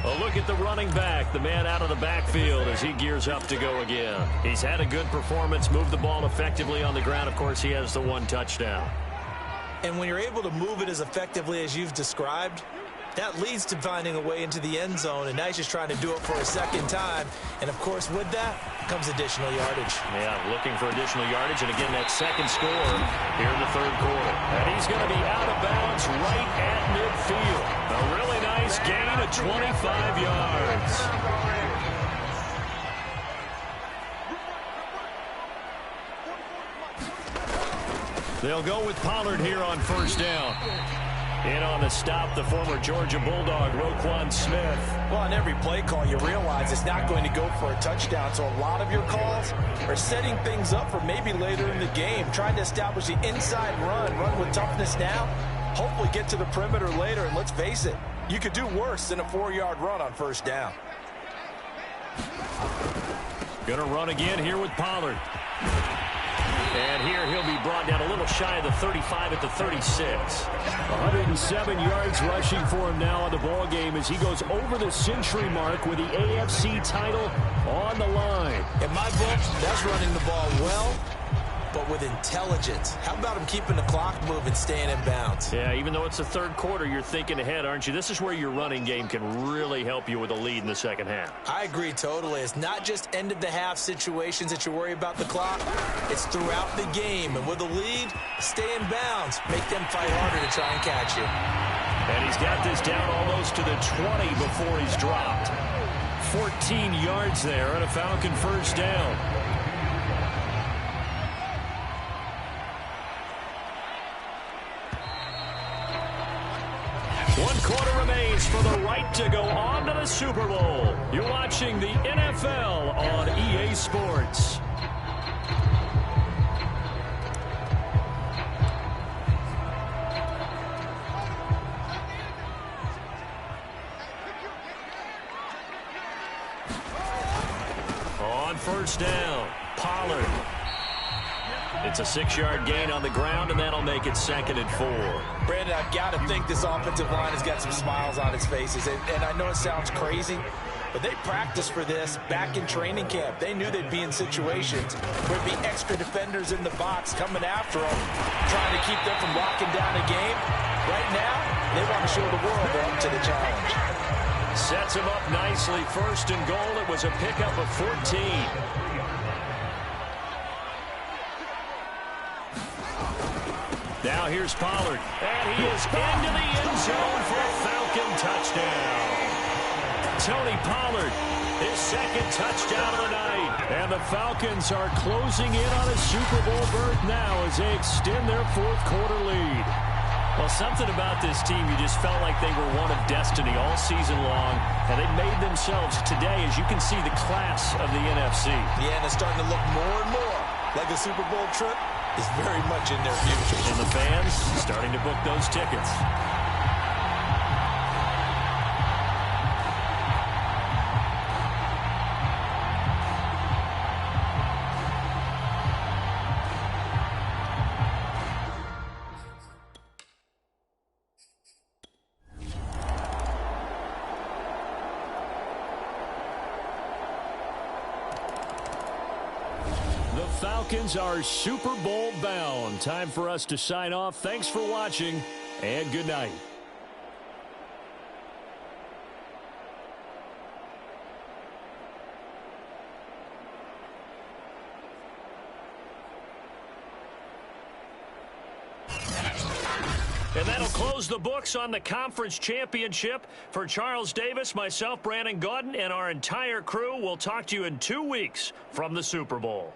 A look at the running back, the man out of the backfield as he gears up to go again. He's had a good performance, moved the ball effectively on the ground. Of course, he has the 1 touchdown. And when you're able to move it as effectively as you've described, that leads to finding a way into the end zone, and now he's just trying to do it for a second time. And, of course, with that comes additional yardage. Yeah, looking for additional yardage, and again, that second score here in the 3rd quarter. And he's going to be out of bounds right at midfield. A really nice gain of 25 yards. They'll go with Pollard here on 1st down. In on the stop, the former Georgia Bulldog, Roquan Smith. Well, on every play call, you realize it's not going to go for a touchdown. So a lot of your calls are setting things up for maybe later in the game, trying to establish the inside run with toughness now, hopefully get to the perimeter later. And let's face it, you could do worse than a 4-yard run on 1st down. Going to run again here with Pollard. And here he'll be brought down a little shy of the 35 at the 36. 107 yards rushing for him now in the ball game as he goes over the century mark with the AFC title on the line. In my book, that's running the ball well, but with intelligence. How about him keeping the clock moving, staying in bounds? Yeah, even though it's the 3rd quarter, you're thinking ahead, aren't you? This is where your running game can really help you with a lead in the 2nd half. I agree totally. It's not just end-of-the-half situations that you worry about the clock. It's throughout the game. And with a lead, stay in bounds. Make them fight harder to try and catch you. And he's got this down almost to the 20 before he's dropped. 14 yards there and a Falcon 1st down. 1 quarter remains for the right to go on to the Super Bowl. You're watching the NFL on EA Sports. On 1st down, Pollard. It's a 6-yard gain on the ground, and that'll make it 2nd and 4. Brandon, I've got to think this offensive line has got some smiles on its faces. And I know it sounds crazy, but they practiced for this back in training camp. They knew they'd be in situations where there'd be extra defenders in the box coming after them, trying to keep them from locking down a game. Right now, they want to show the world they're up to the challenge. Sets him up nicely. 1st and goal. It was a pickup of 14. Now here's Pollard, and he is into the end zone for a Falcon touchdown. Tony Pollard, his 2nd touchdown of the night. And the Falcons are closing in on a Super Bowl berth now as they extend their 4th quarter lead. Well, something about this team, you just felt like they were one of destiny all season long, and they made themselves today, as you can see, the class of the NFC. Yeah, and it's starting to look more and more like a Super Bowl trip is very much in their future. And the fans starting to book those tickets. Falcons are Super Bowl bound. Time for us to sign off. Thanks for watching, and good night. And that'll close the books on the conference championship. For Charles Davis, myself, Brandon Gaudin, and our entire crew, we'll talk to you in 2 weeks from the Super Bowl.